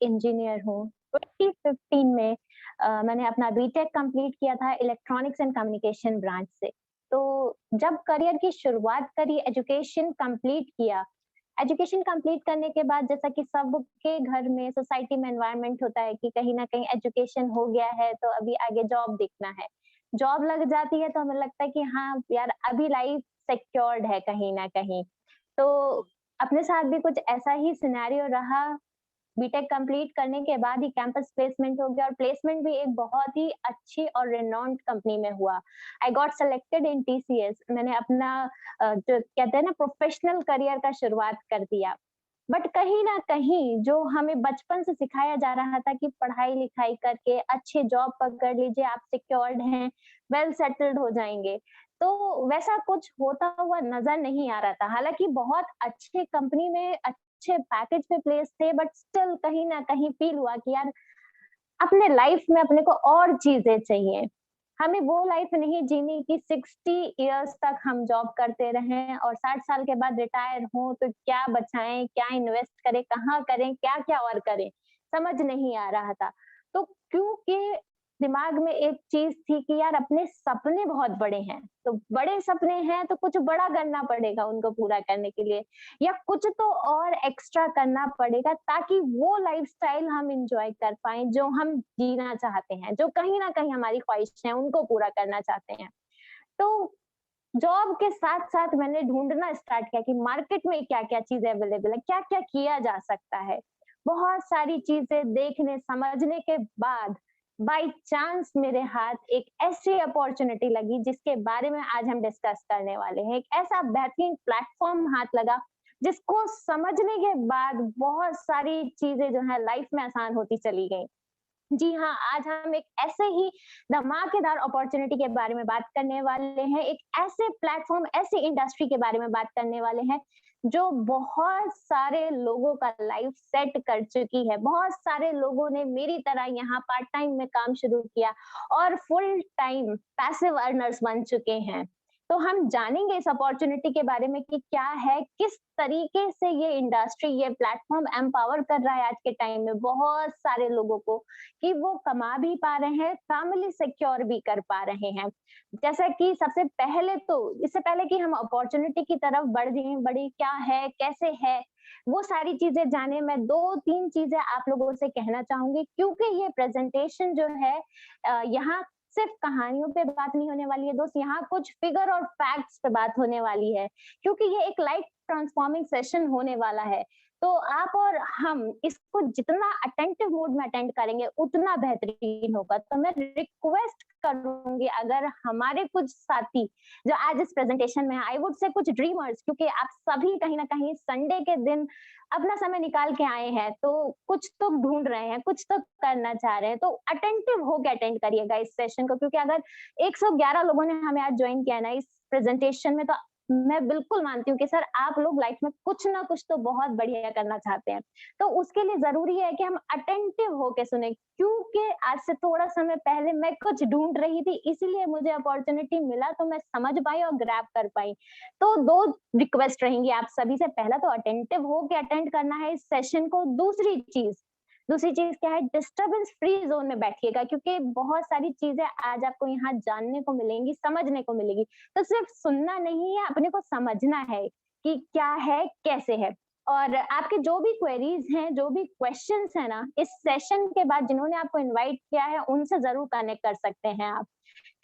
Engineer हूँ। 2015 में मैंने अपना बीटेक कंप्लीट किया था इलेक्ट्रॉनिक्स एंड कम्युनिकेशन ब्रांच से। तो जब करियर की शुरुआत करी, एजुकेशन कंप्लीट करने के बाद जैसा कि सबके घर में सोसाइटी में एनवायरनमेंट होता है कि कहीं न कहीं एजुकेशन हो गया है तो अभी आगे जॉब देखना है। जॉब लग जाती है तो हमें लगता है कि हाँ, यार अभी लाइफ सिक्योर्ड है कहीं न कहीं। तो अपने साथ भी कुछ ऐसा ही सिनेरियो रहा। बीटेक कंप्लीट करने के बाद ही कैंपस प्लेसमेंट हो गया और प्लेसमेंट भी एक बहुत ही अच्छी और रेनॉन्ड कंपनी में हुआ। I got selected in TCS. मैंने अपना जो कहते हैं ना प्रोफेशनल करियर का शुरुआत कर दिया। बट कहीं न कहीं जो हमें बचपन से सिखाया जा रहा था कि पढ़ाई-लिखाई करके अच्छी जॉब पकड़ लीजिए, आप सिक्योर्ड हैं, वेल सेटल्ड हो जाएँगे। तो वैसा कुछ होता हुआ नज़र नहीं आ रहा था। हालाँकि बहुत अच्छे कंपनी में अच्छे पैकेज पे प्लेस थे बट स्टिल कहीं न कहीं फ़ील हुआ कि यार अपने लाइफ में अपने को और चीज़ें चाहिए। हमें वो लाइफ नहीं जीनी कि 60 इयर्स तक हम जॉब करते रहें और 60 साल के बाद रिटायर हों तो क्या बचाएँ, क्या इन्वेस्ट करें, कहाँ करें, क्या-क्या और करें, समझ नहीं आ रहा था। तो क्योंकि दिमाग में एक चीज़ थी कि यार अपने सपने बहुत बड़े हैं, तो बड़े सपने हैं तो कुछ बड़ा करना पड़ेगा उनको पूरा करने के लिए। या कुछ तो और एक्स्ट्रा करना पड़ेगा ताकि वो लाइफ़स्टाइल हम एन्जॉय कर पाएँ जो हम जीना चाहते हैं, जो कहीं न कहीं हमारी ख्वाहिश है उनको पूरा करना चाहते हैं। तो जॉब के साथ-साथ मैंने ढूँढना स्टार्ट किया कि मार्केट में क्या-क्या चीज़ें अवेलेबल है, क्या-क्या किया जा सकता है। बहुत सारी चीज़ें देखने, समझने के बाद बाय चांस मेरे हाथ एक ऐसी अपॉर्च्युनिटी लगी जिसके बारे में आज हम डिस्कस करने वाले हैं। एक ऐसा बेहतरीन प्लेटफ़ॉर्म हाथ लगा, जिसको समझने के बाद बहुत सारी चीज़ें जो हैं लाइफ़ में आसान होती चली गईं। जी हाँ, आज हम एक ऐसे ही धमाकेदार अपॉर्च्युनिटी के बारे में बात करने वाले हैं। एक ऐसे प्लेटफ़ॉर्म, ऐसी इंडस्ट्री के बारे में बात करने वाले हैं, जो बहुत सारे लोगों का लाइफ़ सेट कर चुकी है। बहुत सारे लोगों ने मेरी तरह यहाँ पार्ट टाइम में काम शुरू किया और फुल टाइम पैसिव अर्नर्स बन चुके हैं। तो हम जानेंगे इस अपॉर्च्युनिटी के बारे में कि क्या है, किस तरीके से ये इंडस्ट्री, ये प्लेटफ़ॉर्म एम्पावर कर रहा है आज के टाइम में बहुत सारे लोगों को कि वो कमा भी पा रहे हैं, फैमिली सिक्योर भी कर पा रहे हैं। जैसा कि सबसे पहले तो इससे पहले कि हम अपॉर्च्युनिटी की तरफ बढ़े क्या है, कैसे है, वो सारी चीज़ें जाने मैं 2-3 चीज़ें आप लोगों से कहना चाहूँगी क्योंकि ये प्रेज़ेंटेशन जो है यहाँ सिर्फ़ कहानियों पे बात नहीं होने वाली है दोस्त, यहाँ कुछ फ़िगर और फैक्ट्स पे बात होने वाली है, क्योंकि ये एक लाइफ़ ट्रांसफॉर्मिंग सेशन होने वाला है। तो आप और हम इसको जितना अटेंटिव मोड में अटेंड करेंगे, उतना बेहतरीन होगा। तो मैं रिक्वेस्ट करूँगी अगर हमारे कुछ साथी जो आज इस प्रेज़ेंटेशन में हैं, आई वुड से कुछ ड्रीमर्स क्योंकि आप सभी कहीं न कहीं संडे के दिन अपना समय निकाल के आए हैं, तो कुछ तो ढूँढ रहे हैं, कुछ तो करना चाह रहे हैं, तो अटेंटिव होके अटेंड करिएगा इस सेशन को क्योंकि अगर 111 लोगों ने हमें आज जॉइन किया है ना इस प्रेज़ेंटेशन में तो मैं बिल्कुल मानती हूँ कि सर आप लोग लाइफ में कुछ ना कुछ तो बहुत बढ़िया करना चाहते हैं। तो उसके लिए ज़रूरी है कि हम अटेंटिव होके सुनें क्योंकि आज से थोड़ा समय पहले मैं कुछ ढूँढ रही थी इसीलिए मुझे अपॉर्च्युनिटी मिला तो मैं समझ पाई और ग्रैब कर पाई। तो 2 रिक्वेस्ट रहेंगी आप सभी से, पहला तो अटेंटिव होके अटेंड करना है इस सेशन को। दूसरी चीज़ क्या है डिस्टर्बेंस फ्री ज़ोन में बैठिएगा क्योंकि बहुत सारी चीज़ें आज आपको यहाँ जानने को मिलेंगी, समझने को मिलेगी। तो सिर्फ सुनना नहीं है, अपने को समझना है कि क्या है, कैसे है। और आपके जो भी क्वेरीज़ हैं, जो भी क्वेश्चन्स हैं ना, इस सेशन के बाद जिन्होंने आपको इनवाइट किया है, उनसे ज़रूर कनेक्ट कर सकते हैं आप।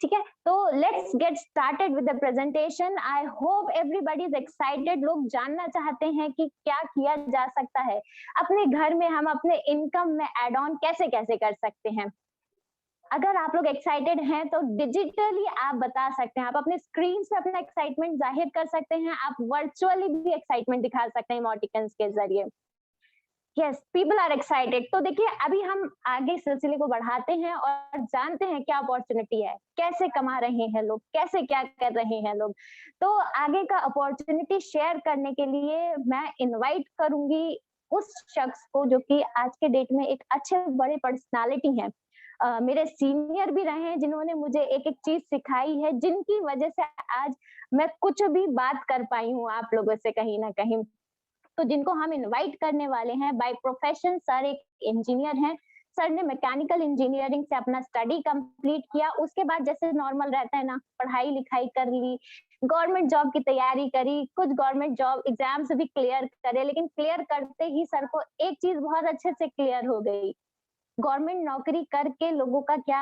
ठीक है? तो let's get started with the presentation. I hope everybody is excited. लोग जानना चाहते हैं कि क्या किया जा सकता है। अपने घर में हम अपने इनकम में ऐड ऑन कैसे-कैसे कर सकते हैं। अगर आप लोग एक्साइटेड हैं तो डिजिटली आप बता सकते हैं, आप अपने स्क्रीन से अपना एक्साइटमेंट ज़ाहिर कर सकते हैं, आप वर्चुअली भी एक्साइटमेंट दिखा सकते हैं इमोटिकॉन्स के ज़रिए। Yes, people are excited. तो देखिए अभी हम आगे सिलसिले को बढ़ाते हैं और जानते हैं क्या अपॉर्चुनिटी है, कैसे कमा रहे हैं लोग, कैसे क्या कर रहे हैं लोग। तो आगे का अपॉर्चुनिटी शेयर करने के लिए मैं इनवाइट करूँगी उस शख्स को जो कि आज के डेट में एक अच्छे बड़े पर्सनैलिटी हैं। मेरे सीनियर भी रहे हैं जिन्होंने मुझे एक-एक चीज़ सिखाई है, जिनकी वजह से आज मैं कुछ भी बात कर पाई हूँ आप लोगों से कहीं न कहीं। तो जिनको हम इनवाइट करने वाले हैं, बाय प्रोफेशन सर एक इंजीनियर हैं। सर ने मैकेनिकल इंजीनियरिंग से अपना स्टडी कंप्लीट किया, उसके बाद जैसे नॉर्मल रहता है ना, पढ़ाई लिखाई कर ली, गवर्नमेंट जॉब की तैयारी करी, कुछ गवर्नमेंट जॉब एग्जाम्स भी क्लियर करे, लेकिन क्लियर करते ही सर को एक चीज बहुत अच्छे से क्लियर हो गई, गवर्नमेंट नौकरी करके लोगों का क्या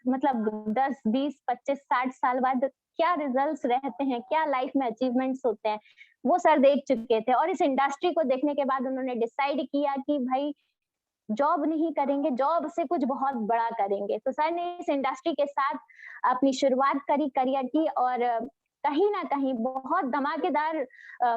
मतलब 10, 20, 25, 60 साल बाद क्या रिजल्ट्स रहते हैं, क्या लाइफ में अचीवमेंट्स होते हैं, वो सर देख चुके थे। और इस इंडस्ट्री को देखने के बाद उन्होंने डिसाइड किया कि भाई जॉब नहीं करेंगे, जॉब से कुछ बहुत बड़ा करेंगे। तो सर ने इस इंडस्ट्री के साथ अपनी शुरुआत करी करियर की, और कहीं न कहीं बहुत धमाकेदार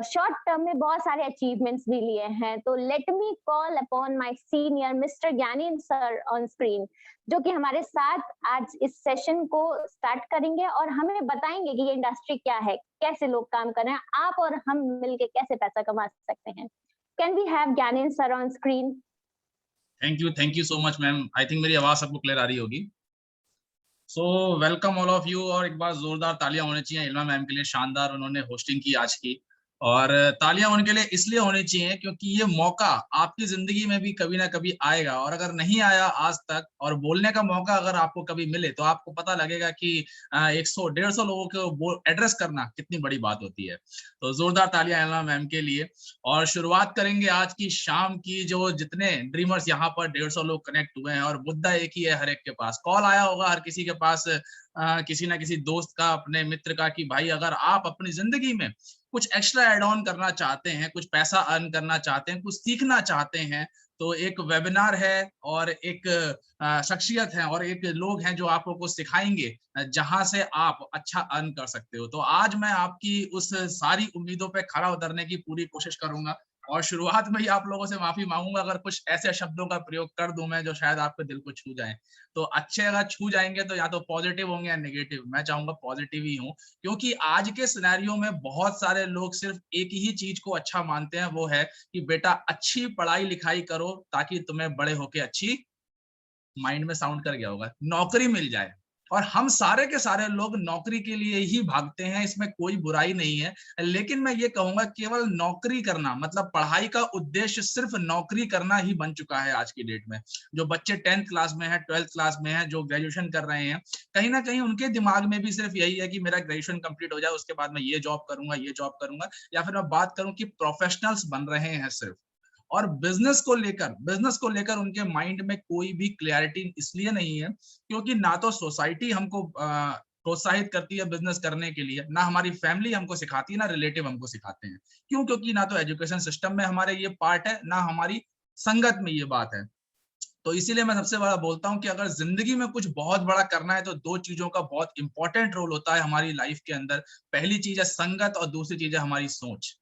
शॉर्ट टर्म में बहुत सारे अचीवमेंट्स भी लिए हैं। तो let me call upon my senior mister Gyanendra sir on screen, जो कि हमारे साथ आज इस सेशन को स्टार्ट करेंगे और हमें बताएँगे कि ये इंडस्ट्री क्या है, कैसे लोग काम कर रहे हैं, आप और हम मिलके कैसे पैसा कमा सकते हैं। Can we have Gyanendra sir on screen? Thank you so much ma'am. I think मेरी आवाज सबको क्लियर आ रही होगी। So welcome all of you, और एक बार जोरदार तालियां होनी चाहिए इल्मा मैम के लिए, शानदार उन्होंने होस्टिंग की आज की। और तालियां उनके लिए इसलिए होनी चाहिए क्योंकि ये मौका आपकी जिंदगी में भी कभी ना कभी आएगा, और अगर नहीं आया आज तक और बोलने का मौका अगर आपको कभी मिले तो आपको पता लगेगा कि 100-150 लोगों को एड्रेस करना कितनी बड़ी बात होती है। तो जोरदार तालियां इल्मा मैम के लिए। और शुरुआत करेंगे आज की शाम की। जो जितने ड्रीमर्स यहाँ पर 150 लोग कनेक्ट हुए हैं, और मुद्दा एक ही है, हर एक के पास कॉल आया होगा, हर किसी के पास किसी ना किसी दोस्त का, अपने मित्र का, कि भाई अगर आप अपनी जिंदगी में कुछ एक्स्ट्रा एड ऑन करना चाहते हैं, कुछ पैसा अर्न करना चाहते हैं, कुछ सीखना चाहते हैं, तो एक वेबिनार है और एक शख्सियत है और एक लोग हैं जो आपको कुछ सिखाएंगे जहां से आप अच्छा अर्न कर सकते हो। तो आज मैं आपकी उस सारी उम्मीदों पे खरा उतरने की पूरी कोशिश करूंगा, और शुरुआत में ही आप लोगों से माफी मांगूंगा अगर कुछ ऐसे शब्दों का प्रयोग कर दूं मैं जो शायद आपके दिल को छू जाए। तो अच्छे अगर छू जाएंगे तो या तो पॉजिटिव होंगे या नेगेटिव। मैं चाहूंगा पॉजिटिव ही हूँ, क्योंकि आज के सिनेरियो में बहुत सारे लोग सिर्फ एक ही चीज को अच्छा मानते हैं, वो है कि बेटा अच्छी पढ़ाई लिखाई करो ताकि तुम्हें बड़े होके अच्छी, माइंड में साउंड कर गया होगा, नौकरी मिल जाए। और हम सारे के सारे लोग नौकरी के लिए ही भागते हैं, इसमें कोई बुराई नहीं है। लेकिन मैं ये कहूंगा केवल नौकरी करना मतलब पढ़ाई का उद्देश्य सिर्फ नौकरी करना ही बन चुका है आज की डेट में। जो बच्चे 10th क्लास में है, 12th क्लास में है, जो ग्रेजुएशन कर रहे हैं, कहीं ना कहीं उनके दिमाग में भी सिर्फ यही है कि मेरा ग्रेजुएशन कंप्लीट हो जाए, उसके बाद मैं ये जॉब करूंगा, ये जॉब करूंगा। या फिर मैं बात करूं कि प्रोफेशनल्स बन रहे हैं सिर्फ। और बिजनेस को लेकर उनके माइंड में कोई भी क्लैरिटी इसलिए नहीं है क्योंकि ना तो सोसाइटी हमको प्रोत्साहित करती है बिजनेस करने के लिए, ना हमारी फैमिली हमको सिखाती है, ना रिलेटिव हमको सिखाते हैं। क्यों? क्योंकि ना तो एजुकेशन सिस्टम में हमारे ये पार्ट है, ना हमारी संगत में ये बात है। तो इसीलिए मैं सबसे बड़ा बोलता हूँ कि अगर जिंदगी में कुछ बहुत बड़ा करना है तो दो चीजों का बहुत इंपॉर्टेंट रोल होता है हमारी लाइफ के अंदर। पहली चीज है संगत और दूसरी चीज है हमारी सोच।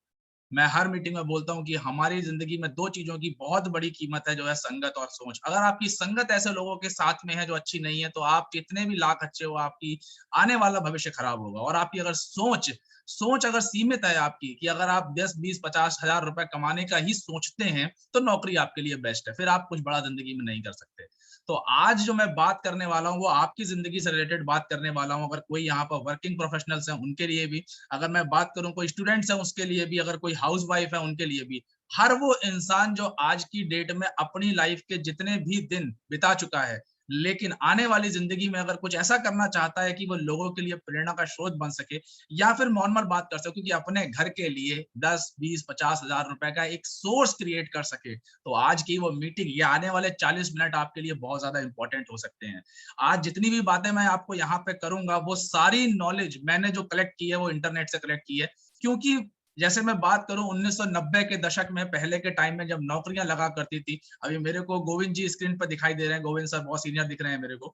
मैं हर मीटिंग में बोलता हूँ कि हमारी जिंदगी में दो चीजों की बहुत बड़ी कीमत है, जो है संगत और सोच। अगर आपकी संगत ऐसे लोगों के साथ में है जो अच्छी नहीं है, तो आप कितने भी लाख अच्छे हो, आपकी आने वाला भविष्य खराब होगा। और आपकी अगर सोच सोच अगर सीमित है आपकी, कि अगर आप 10, 20, 50 हजार रुपए कमाने का ही सोचते हैं, तो नौकरी आपके लिए बेस्ट है, फिर आप कुछ बड़ा जिंदगी में नहीं कर सकते। तो आज जो मैं बात करने वाला हूँ वो आपकी जिंदगी से रिलेटेड बात करने वाला हूँ। अगर कोई यहाँ पर वर्किंग प्रोफेशनल्स हैं उनके लिए भी, अगर मैं बात करूं कोई स्टूडेंट्स हैं उसके लिए भी, अगर कोई हाउस वाइफ है उनके लिए भी, हर वो इंसान जो आज की डेट में अपनी लाइफ के जितने भी दिन बिता चुका है, लेकिन आने वाली जिंदगी में अगर कुछ ऐसा करना चाहता है कि वो लोगों के लिए प्रेरणा का स्रोत बन सके, या फिर नॉर्मल बात कर सके कि अपने घर के लिए 10, 20, 50 हजार रुपए का एक सोर्स क्रिएट कर सके, तो आज की वो मीटिंग, ये आने वाले 40 मिनट आपके लिए बहुत ज्यादा इंपॉर्टेंट हो सकते हैं। आज जितनी भी बातें मैं आपको यहाँ पे करूंगा, वो सारी नॉलेज मैंने जो कलेक्ट की है वो इंटरनेट से कलेक्ट की है। क्योंकि जैसे मैं बात करूं 1990 के दशक में, पहले के टाइम में जब नौकरियां लगा करती थी, अभी मेरे को गोविंद जी स्क्रीन पर दिखाई दे रहे हैं, गोविंद सर बहुत सीनियर दिख रहे हैं मेरे को।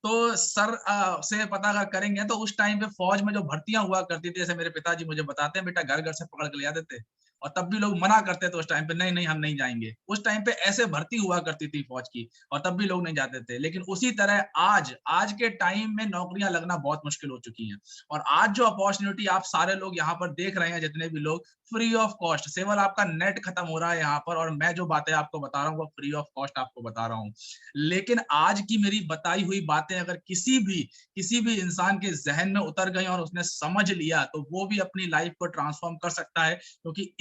तो सर से पता अगर करेंगे तो उस टाइम पे फौज में जो भर्तियां हुआ करती थी, जैसे मेरे पिताजी मुझे बताते हैं, बेटा घर घर से पकड़ के ले आते थे, और तब भी लोग मना करते थे उस टाइम पे, नहीं नहीं हम नहीं जाएंगे। उस टाइम पे ऐसे भर्ती हुआ करती थी फौज की, और तब भी लोग नहीं जाते थे। लेकिन उसी तरह आज आज के टाइम में नौकरियां लगना बहुत मुश्किल हो चुकी हैं। और आज जो अपॉर्चुनिटी आप सारे लोग यहाँ पर देख रहे हैं, जितने भी लोग, फ्री ऑफ कॉस्ट, केवल आपका नेट खत्म हो रहा है यहाँ पर, और मैं जो बातें आपको बता रहा हूँ वो फ्री ऑफ कॉस्ट आपको बता रहा हूँ। लेकिन आज की मेरी बताई हुई बातें अगर किसी भी इंसान के जहन में उतर गई और उसने समझ लिया, तो वो भी अपनी लाइफ को ट्रांसफॉर्म कर सकता है। क्योंकि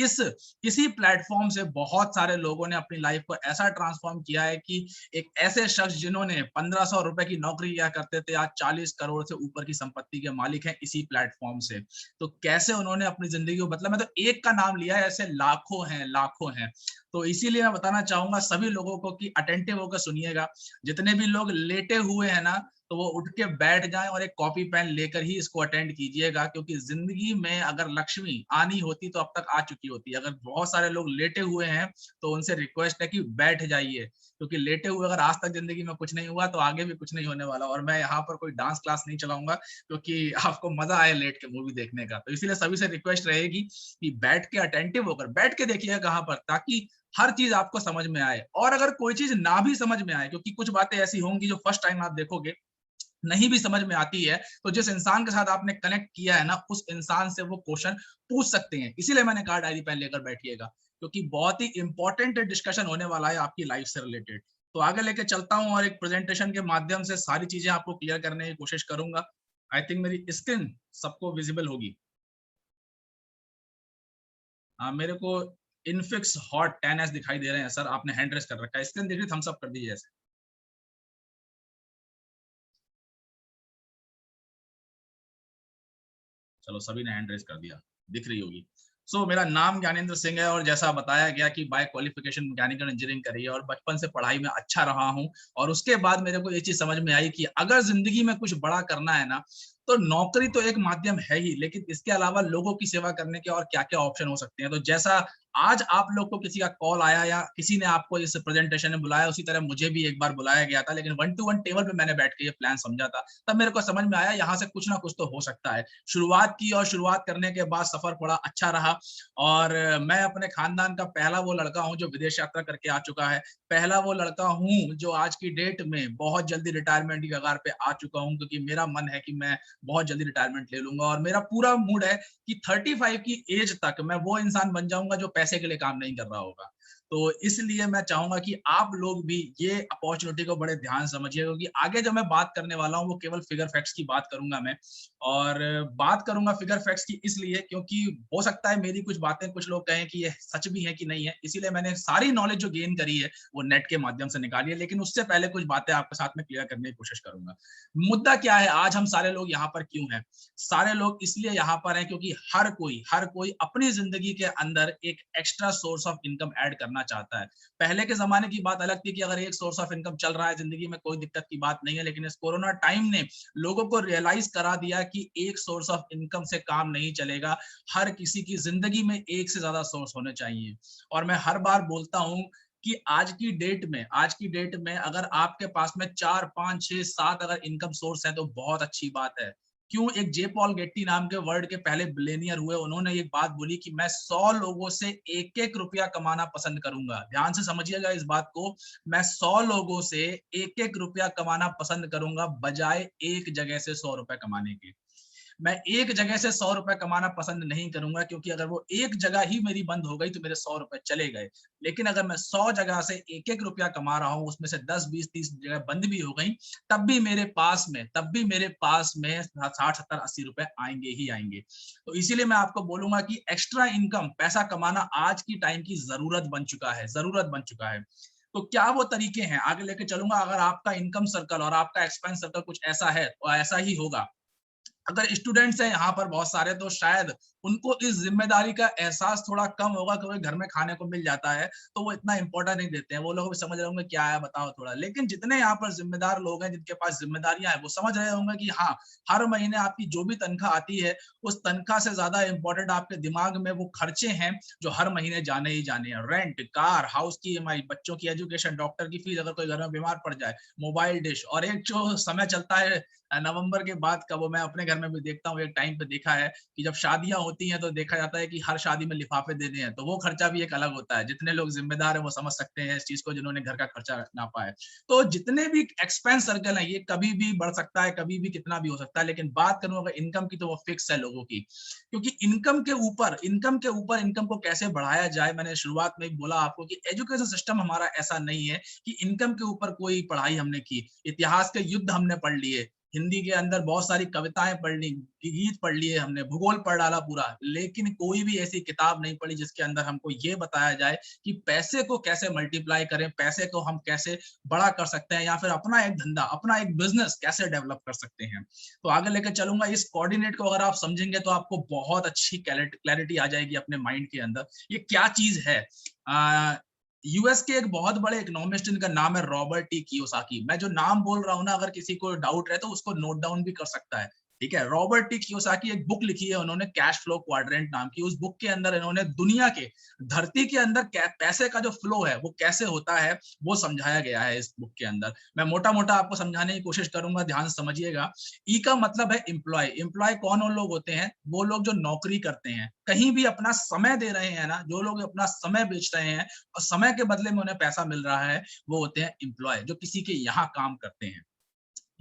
इसी प्लेटफॉर्म से बहुत सारे लोगों ने अपनी लाइफ को ऐसा ट्रांसफॉर्म किया है कि एक ऐसे शख्स जिन्होंने 1500 रुपए की नौकरी किया करते थे, आज 40 करोड़ से ऊपर की संपत्ति के मालिक हैं इसी प्लेटफॉर्म से। तो कैसे उन्होंने अपनी जिंदगी को बदला, मैं तो एक का नाम लिया है, ऐसे लाखों हैं, लाखों हैं। तो इसीलिए मैं बताना चाहूंगा सभी लोगों को कि अटेंटिव होकर सुनिएगा। जितने भी लोग लेटे हुए हैं ना, तो वो उठ के बैठ जाएं और एक कॉपी पेन लेकर ही इसको अटेंड कीजिएगा, क्योंकि जिंदगी में अगर लक्ष्मी आनी होती तो अब तक आ चुकी होती। अगर बहुत सारे लोग लेटे हुए हैं तो उनसे रिक्वेस्ट है कि बैठ जाइए, क्योंकि लेटे हुए अगर आज तक जिंदगी में कुछ नहीं हुआ तो आगे भी कुछ नहीं होने वाला। और मैं यहाँ पर कोई डांस क्लास नहीं चलाऊंगा, क्योंकि आपको मजा आए लेट के मूवी देखने का। तो इसीलिए सभी से रिक्वेस्ट रहेगी कि बैठ के अटेंटिव होकर बैठ के देखिएगा कहाँ पर, ताकि हर चीज आपको समझ में आए। और अगर कोई चीज ना भी समझ में आए, क्योंकि कुछ बातें ऐसी होंगी जो फर्स्ट टाइम आप देखोगे नहीं भी समझ में आती है, तो जिस इंसान के साथ आपने कनेक्ट किया है ना, उस इंसान से वो क्वेश्चन पूछ सकते हैं। इसीलिए मैंने कहा डायरी पेन लेकर बैठिएगा, क्योंकि बहुत ही इंपॉर्टेंट डिस्कशन होने वाला है आपकी लाइफ से रिलेटेड। तो आगे लेके चलता हूं और एक प्रेजेंटेशन के माध्यम से सारी चीजें आपको क्लियर करने की कोशिश करूंगा। आई थिंक मेरी स्क्रीन सबको विजिबल होगी। मेरे को इनफिक्स हॉट 10s दिखाई दे रहे हैं सर, आपने हैंड रेस कर रखा है। स्क्रीन दिख रही, थम्स अप कर दीजिए ऐसे। चलो सभी ने हैंड रेस कर दिया, दिख रही होगी। मेरा नाम ज्ञानेंद्र सिंह है और जैसा बताया गया कि बाय क्वालिफिकेशन मैकेनिकल इंजीनियरिंग करी है और बचपन से पढ़ाई में अच्छा रहा हूं। और उसके बाद मेरे को ये चीज समझ में आई कि अगर जिंदगी में कुछ बड़ा करना है ना, तो नौकरी तो एक माध्यम है ही, लेकिन इसके अलावा लोगों की सेवा करने के और क्या क्या ऑप्शन हो सकते हैं। तो जैसा आज आप लोग को किसी का कॉल आया या किसी ने आपको इस प्रेजेंटेशन में बुलाया, उसी तरह मुझे भी एक बार बुलाया गया था, लेकिन 1-to-1 टेबल पे मैंने बैठ के ये प्लान समझा था। तब मेरे को समझ में आया यहाँ से कुछ ना कुछ तो हो सकता है। शुरुआत की और शुरुआत करने के बाद सफर बड़ा अच्छा रहा। और मैं अपने खानदान का पहला वो लड़का हूँ जो विदेश यात्रा करके आ चुका है। पहला वो लड़का हूँ जो आज की डेट में बहुत जल्दी रिटायरमेंट की कगार पे आ चुका हूँ, क्योंकि मेरा मन है कि मैं बहुत जल्दी रिटायरमेंट ले लूंगा। और मेरा पूरा मूड है कि 35 की एज तक मैं वो इंसान बन जाऊंगा जो पैसे के लिए काम नहीं कर रहा होगा। तो इसलिए मैं चाहूंगा कि आप लोग भी ये अपॉर्चुनिटी को बड़े ध्यान से समझिए, क्योंकि आगे जो मैं बात करने वाला हूँ वो केवल फिगर फैक्ट्स की बात करूंगा मैं। और बात करूंगा फिगर फैक्ट्स की इसलिए क्योंकि हो सकता है मेरी कुछ बातें कुछ लोग कहें कि ये सच भी है कि नहीं है। इसीलिए मैंने सारी नॉलेज जो गेन करी है वो नेट के माध्यम से निकाली है, लेकिन उससे पहले कुछ बातें आपके साथ में क्लियर करने की कोशिश करूंगा। मुद्दा क्या है, आज हम सारे लोग यहाँ पर क्यों हैं? सारे लोग इसलिए यहाँ पर हैं क्योंकि हर कोई अपनी जिंदगी के अंदर एक extra source of income add करना चाहता है। पहले के जमाने की बात अलग थी कि अगर एक सोर्स ऑफ इनकम चल रहा है जिंदगी में कोई दिक्कत की बात नहीं है, लेकिन इस कोरोना टाइम ने लोगों को रियलाइज करा दिया कि एक सोर्स ऑफ इनकम से काम नहीं चलेगा। हर किसी की जिंदगी में एक से ज्यादा सोर्स होने चाहिए। और मैं हर बार बोलता हूं कि आज की डेट में अगर आपके पास में 4, 5, 6, 7 अगर इनकम सोर्स है तो बहुत अच्छी बात है। क्यों? एक जे पॉल गेट्टी नाम के वर्ल्ड के पहले बिलियनियर हुए, उन्होंने एक बात बोली कि मैं 100 लोगों से एक एक रुपया कमाना पसंद करूंगा। ध्यान से समझिएगा इस बात को, मैं 100 लोगों से एक एक रुपया कमाना पसंद करूंगा बजाय एक जगह से 100 रुपए कमाने के। मैं एक जगह से 100 रुपए कमाना पसंद नहीं करूंगा, क्योंकि अगर वो एक जगह ही मेरी बंद हो गई तो मेरे 100 रुपए चले गए। लेकिन अगर मैं 100 जगह से एक एक रुपया कमा रहा हूँ, उसमें से 10, 20, 30 जगह बंद भी हो गई, तब भी मेरे पास में 60, 70, 80 रुपए आएंगे ही आएंगे। तो इसीलिए मैं आपको बोलूंगा कि एक्स्ट्रा इनकम, पैसा कमाना आज की टाइम की जरूरत बन चुका है। तो क्या वो तरीके हैं, आगे लेके चलूंगा। अगर आपका इनकम सर्कल और आपका एक्सपेंस सर्कल कुछ ऐसा है तो ऐसा ही होगा। अगर स्टूडेंट्स हैं यहाँ पर बहुत सारे, तो शायद उनको इस जिम्मेदारी का एहसास थोड़ा कम होगा, क्योंकि घर में खाने को मिल जाता है तो वो इतना इंपॉर्टेंट नहीं देते हैं। वो लोग भी समझ रहे होंगे क्या है बताओ थोड़ा। लेकिन जितने यहाँ पर जिम्मेदार लोग हैं, जिनके पास जिम्मेदारियां हैं, वो समझ रहे होंगे कि हाँ, हर महीने आपकी जो भी तनख्वाह आती है, उस तनख्वाह से ज्यादा इंपॉर्टेंट आपके दिमाग में वो खर्चे हैं जो हर महीने जाने ही जाने हैं। रेंट, कार, हाउस की EMI, बच्चों की एजुकेशन, डॉक्टर की फीस, अगर कोई घर में बीमार पड़ जाए, मोबाइल डिश। और एक जो समय चलता है नवंबर के बाद का, वो मैं अपने घर में भी देखता हूँ, एक टाइम पे देखा है कि जब शादियां होती हैं तो देखा जाता है कि हर शादी में लिफाफे देने हैं, तो वो खर्चा भी एक अलग होता है। जितने लोग जिम्मेदार हैं वो समझ सकते हैं इस चीज को, जिन्होंने घर का खर्चा नापा है। तो जितने भी एक्सपेंस सर्कल है, ये कभी भी बढ़ सकता है, कभी भी कितना भी हो सकता है। लेकिन बात करूं अगर इनकम की, तो वो फिक्स है लोगों की। क्योंकि इनकम के ऊपर इनकम को कैसे बढ़ाया जाए, मैंने शुरुआत में बोला आपको कि एजुकेशन सिस्टम हमारा ऐसा नहीं है कि इनकम के ऊपर कोई पढ़ाई हमने की, इतिहास के युद्ध हमने पढ़ लिए, हिंदी के अंदर बहुत सारी कविताएं पढ़ ली, गीत पढ़ लिए हमने, भूगोल पढ़ डाला पूरा, लेकिन कोई भी ऐसी किताब नहीं पढ़ी जिसके अंदर हमको ये बताया जाए कि पैसे को कैसे मल्टीप्लाई करें, पैसे को हम कैसे बड़ा कर सकते हैं, या फिर अपना एक धंधा, अपना एक बिजनेस कैसे डेवलप कर सकते हैं। तो आगे लेकर चलूंगा। इस कोऑर्डिनेट को अगर आप समझेंगे तो आपको बहुत अच्छी क्लैरिटी आ जाएगी अपने माइंड के अंदर, ये क्या चीज है। यूएस के एक बहुत बड़े इकोनॉमिस्ट जिनका नाम है रॉबर्ट टी कियोसाकी। मैं जो नाम बोल रहा हूँ ना, अगर किसी को डाउट है तो उसको नोट डाउन भी कर सकता है, ठीक है। रॉबर्ट टी कियोसाकी एक बुक लिखी है उन्होंने, कैश फ्लो क्वाड्रेंट नाम की। उस बुक के अंदर इन्होंने दुनिया के, धरती के अंदर पैसे का जो फ्लो है वो कैसे होता है वो समझाया गया है इस बुक के अंदर। मैं मोटा मोटा आपको समझाने की कोशिश करूंगा, ध्यान समझिएगा। ई का मतलब है एम्प्लॉय। एम्प्लॉय कौन उन लोग होते हैं? वो लोग जो नौकरी करते हैं, कहीं भी अपना समय दे रहे हैं ना, जो लोग अपना समय बेच रहे हैं और समय के बदले में उन्हें पैसा मिल रहा है, वो होते हैं एम्प्लॉय, जो किसी के यहाँ काम करते हैं।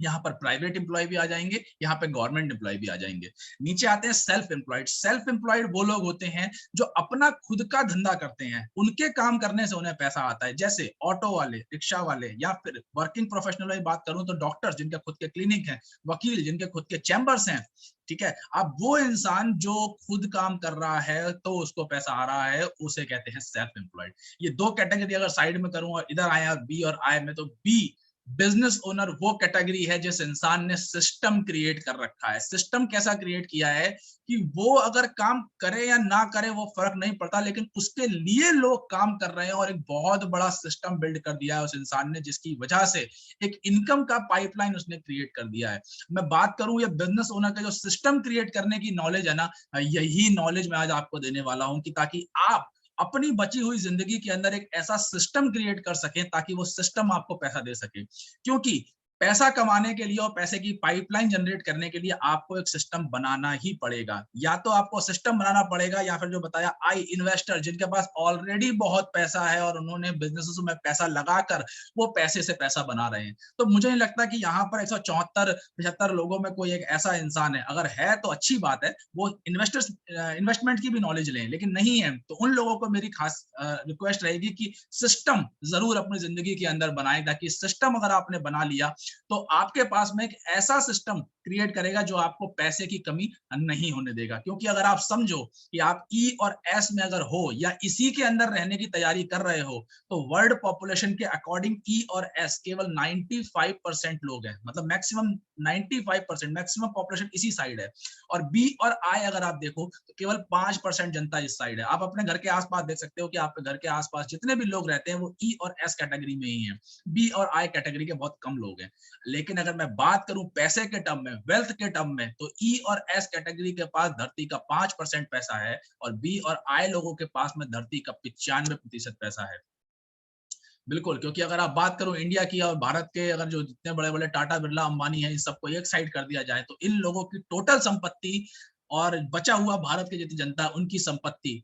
यहाँ पर प्राइवेट एम्प्लॉय भी आ जाएंगे, यहाँ पे गवर्नमेंट एम्प्लॉय भी आ जाएंगे। नीचे आते हैं सेल्फ एम्प्लॉयड। सेल्फ एम्प्लॉयड वो लोग होते हैं जो अपना खुद का धंधा करते हैं, उनके काम करने से उन्हें पैसा आता है। जैसे ऑटो वाले, रिक्शा वाले, या फिर वर्किंग प्रोफेशनल की बात करूं तो डॉक्टर्स जिनके खुद के क्लिनिक है, वकील जिनके खुद के चैम्बर्स हैं, ठीक है। अब वो इंसान जो खुद काम कर रहा है तो उसको पैसा आ रहा है, उसे कहते हैं सेल्फ एम्प्लॉयड। ये दो कैटेगरी अगर साइड में करूं और इधर आया बी और आई में, तो बी बिजनेस ओनर वो कैटेगरी है जिस इंसान ने सिस्टम क्रिएट कर रखा है। सिस्टम कैसा क्रिएट किया है कि वो अगर काम करे या ना करे वो फर्क नहीं पड़ता, लेकिन उसके लिए लोग काम कर रहे हैं, और एक बहुत बड़ा सिस्टम बिल्ड कर दिया है उस इंसान ने, जिसकी वजह से एक इनकम का पाइपलाइन उसने क्रिएट कर दिया है। मैं बात करूं ये बिजनेस ओनर का जो सिस्टम क्रिएट करने की नॉलेज है ना, यही नॉलेज मैं आज आपको देने वाला हूं कि ताकि आप अपनी बची हुई जिंदगी के अंदर एक ऐसा सिस्टम क्रिएट कर सके ताकि वो सिस्टम आपको पैसा दे सके। क्योंकि पैसा कमाने के लिए और पैसे की पाइपलाइन जनरेट करने के लिए आपको एक सिस्टम बनाना ही पड़ेगा। या तो आपको सिस्टम बनाना पड़ेगा, या फिर जो बताया आई इन्वेस्टर, जिनके पास ऑलरेडी बहुत पैसा है और उन्होंने बिजनेस में पैसा लगाकर वो पैसे से पैसा बना रहे हैं। तो मुझे नहीं लगता कि यहाँ पर 174-75 लोगों में कोई एक ऐसा इंसान है। अगर है तो अच्छी बात है, वो इन्वेस्टमेंट की भी नॉलेज लें, लेकिन नहीं है तो उन लोगों को मेरी खास रिक्वेस्ट रहेगी कि सिस्टम जरूर अपनी जिंदगी के अंदर बनाएं, ताकि सिस्टम अगर आपने बना लिया तो आपके पास में एक ऐसा सिस्टम क्रिएट करेगा जो आपको पैसे की कमी नहीं होने देगा। क्योंकि अगर आप समझो कि आप ई और एस में अगर हो या इसी के अंदर रहने की तैयारी कर रहे हो, तो वर्ल्ड पॉपुलेशन के अकॉर्डिंग ई और एस केवल 95% लोग हैं, मतलब मैक्सिमम 95%, मैक्सिमम पॉपुलेशन इसी साइड है। और बी और आई अगर आप देखो तो केवल 5% जनता इस साइड है। आप अपने घर के आसपास देख सकते हो कि आपके घर के आसपास जितने भी लोग रहते हैं वो ई और एस कैटेगरी में ही है, बी और आई कैटेगरी के बहुत कम लोग हैं। लेकिन अगर मैं बात करूं पैसे के टर्म में, वेल्थ के टर्म में, तो ई और एस कैटेगरी के पास धरती का 5% पैसा है, और बी और आई लोगों के पास में धरती का 95% पैसा है। बिल्कुल, क्योंकि अगर आप बात करो इंडिया की और भारत के, अगर जो जितने बड़े बड़े टाटा बिरला अंबानी है, इन सबको एक साइड कर दिया जाए तो इन लोगों की टोटल संपत्ति और बचा हुआ भारत की जितनी जनता, उनकी संपत्ति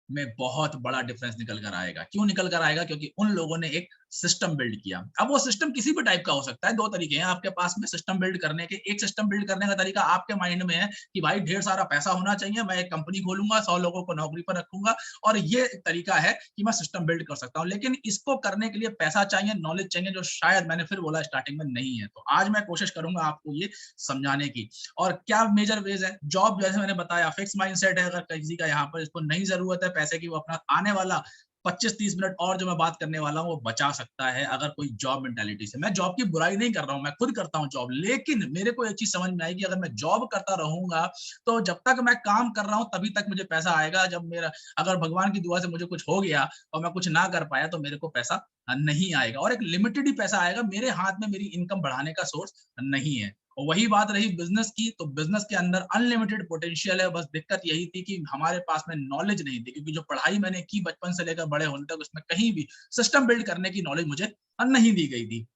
में बहुत बड़ा डिफरेंस निकल कर आएगा। क्यों निकल कर आएगा? क्योंकि उन लोगों ने एक सिस्टम बिल्ड किया। अब वो सिस्टम किसी भी टाइप का हो सकता है, दो तरीके हैं आपके पास में सिस्टम बिल्ड करने के। एक सिस्टम बिल्ड करने का तरीका आपके माइंड में है कि भाई ढेर सारा पैसा होना चाहिए, मैं एक कंपनी खोलूंगा, 100 लोगों को नौकरी पर रखूंगा, और ये एक तरीका है कि मैं सिस्टम बिल्ड कर सकता हूँ। लेकिन इसको करने के लिए पैसा चाहिए, नॉलेज चाहिए, जो शायद मैंने फिर बोला स्टार्टिंग में नहीं है। तो आज मैं कोशिश करूंगा आपको ये समझाने की। और क्या मेजर वेज है? जॉब, जैसे मैंने बताया, फिक्स माइंडसेट है। अगर किसी का यहाँ पर इसको नहीं जरूरत है पैसे की, वो अपना आने वाला 25-30 मिनट और जो मैं बात करने वाला हूँ वो बचा सकता है अगर कोई जॉब मेंटालिटी से। मैं जॉब की बुराई नहीं कर रहा हूँ, मैं खुद करता हूँ जॉब, लेकिन मेरे को एक चीज समझ में आई कि अगर मैं जॉब करता रहूंगा तो जब तक मैं काम कर रहा हूँ तभी तक मुझे पैसा आएगा। जब मेरा, अगर भगवान की दुआ से मुझे कुछ हो गया और मैं कुछ ना कर पाया तो मेरे को पैसा नहीं आएगा, और एक लिमिटेड ही पैसा आएगा। मेरे हाथ में मेरी इनकम बढ़ाने का सोर्स नहीं है। और वही बात रही बिजनेस की, तो बिजनेस के अंदर अनलिमिटेड पोटेंशियल है। बस दिक्कत यही थी कि हमारे पास में नॉलेज नहीं थी, क्योंकि जो पढ़ाई मैंने की बचपन से लेकर बड़े होने तक, उसमें कहीं भी सिस्टम बिल्ड करने की नॉलेज मुझे नहीं दी गई थी।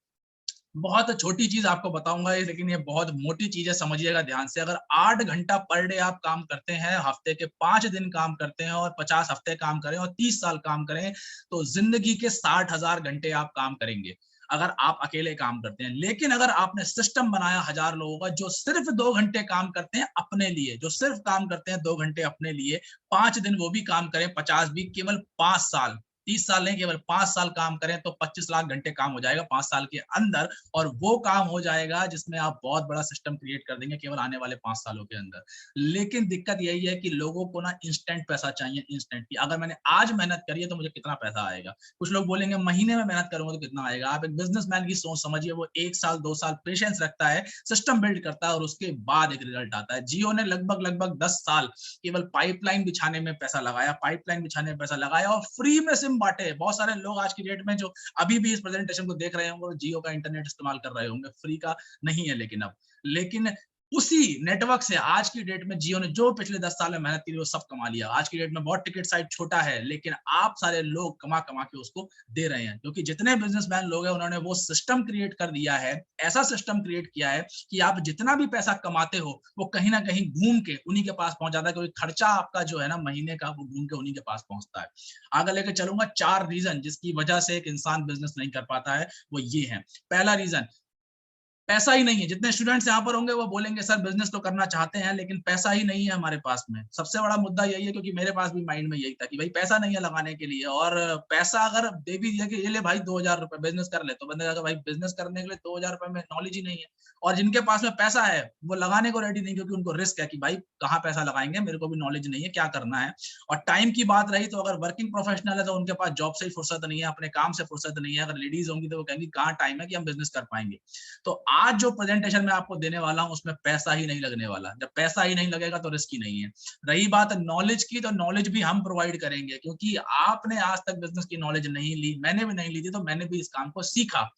बहुत छोटी चीज आपको बताऊंगा ये, लेकिन ये बहुत मोटी चीज है, समझिएगा ध्यान से। अगर 8 घंटा पर डे आप काम करते हैं, हफ्ते के 5 दिन काम करते हैं, और 50 हफ्ते काम करें और 30 साल काम करें, तो जिंदगी के 60,000 घंटे आप काम करेंगे अगर आप अकेले काम करते हैं। लेकिन अगर आपने सिस्टम बनाया 1000 लोगों का जो सिर्फ 2 घंटे काम करते हैं अपने लिए, जो सिर्फ काम करते हैं 2 घंटे अपने लिए, 5 दिन वो भी काम करें, 50 भी, केवल 5 साल 30 साल नहीं, केवल 5 साल काम करें तो 25 लाख घंटे काम हो जाएगा 5 साल के अंदर, और वो काम हो जाएगा जिसमें आप बहुत बड़ा सिस्टम क्रिएट कर देंगे केवल आने वाले 5 सालों के अंदर। लेकिन दिक्कत यही है कि लोगों को ना इंस्टेंट पैसा चाहिए, इंस्टेंट, कि अगर मैंने आज मेहनत करी है तो मुझे कितना पैसा आएगा। कुछ लोग बोलेंगे महीने में मेहनत करूंगा तो कितना आएगा। आप एक बिजनेसमैन की सोच समझिए, वो 1 साल 2 साल पेशेंस रखता है, सिस्टम बिल्ड करता है और उसके बाद एक रिजल्ट आता है। जियो ने लगभग 10 साल केवल पाइपलाइन बिछाने में पैसा लगाया, पाइपलाइन बिछाने में पैसा लगाया और फ्री में सिम बांटे। बहुत सारे लोग आज की डेट में जो अभी भी इस प्रेजेंटेशन को देख रहे होंगे वो जियो का इंटरनेट इस्तेमाल कर रहे होंगे, फ्री का नहीं है लेकिन अब। लेकिन उसी नेटवर्क से आज की डेट में जियो ने जो पिछले 10 साल में मेहनत की वो सब कमा लिया। आज की डेट में बहुत टिकट साइज छोटा है, लेकिन आप सारे लोग कमा कमा के उसको दे रहे हैं, क्योंकि जितने बिजनेसमैन लोग हैं उन्होंने वो सिस्टम क्रिएट कर दिया है, ऐसा सिस्टम क्रिएट किया है कि आप जितना भी पैसा कमाते हो वो कहीं ना कहीं घूम के उन्हीं के पास पहुंच जाता है, क्योंकि खर्चा आपका जो है ना महीने का वो घूम के उन्हीं के पास पहुंचता है। आगे लेके चलूंगा 4 रीजन जिसकी वजह से एक इंसान बिजनेस नहीं कर पाता है, वो ये है। पहला रीजन, पैसा ही नहीं है। जितने स्टूडेंट्स यहाँ पर होंगे वो बोलेंगे सर बिजनेस तो करना चाहते हैं लेकिन पैसा ही नहीं है हमारे पास में। सबसे बड़ा मुद्दा यही है, क्योंकि मेरे पास भी माइंड में यही था कि भाई पैसा नहीं है लगाने के लिए, और पैसा अगर दे भी दिया कि ये ले भाई 2000 रुपए बिजनेस कर ले, तो बंदे का भाई बिजनेस करने के लिए 2000 रुपए में नॉलेज ही नहीं है। और जिनके पास में पैसा है वो लगाने को रेडी नहीं, क्योंकि उनको रिस्क है कि भाई कहाँ पैसा लगाएंगे, मेरे को भी नॉलेज नहीं है क्या करना है। और टाइम की बात रही तो अगर वर्किंग प्रोफेशनल है तो उनके पास जॉब से ही फुर्सत नहीं है, अपने काम से फुर्सत नहीं है। अगर लेडीज होंगी तो वो कहेंगी कहाँ टाइम है कि हम बिजनेस कर पाएंगे। तो आज जो प्रेजेंटेशन मैं आपको देने वाला हूं उसमें पैसा ही नहीं लगने वाला। जब पैसा ही नहीं लगेगा तो रिस्क ही नहीं है। रही बात नॉलेज की, तो नॉलेज भी हम प्रोवाइड करेंगे, क्योंकि आपने आज तक बिजनेस की नॉलेज नहीं ली, मैंने भी नहीं ली थी, तो मैंने भी इस काम को सीखा।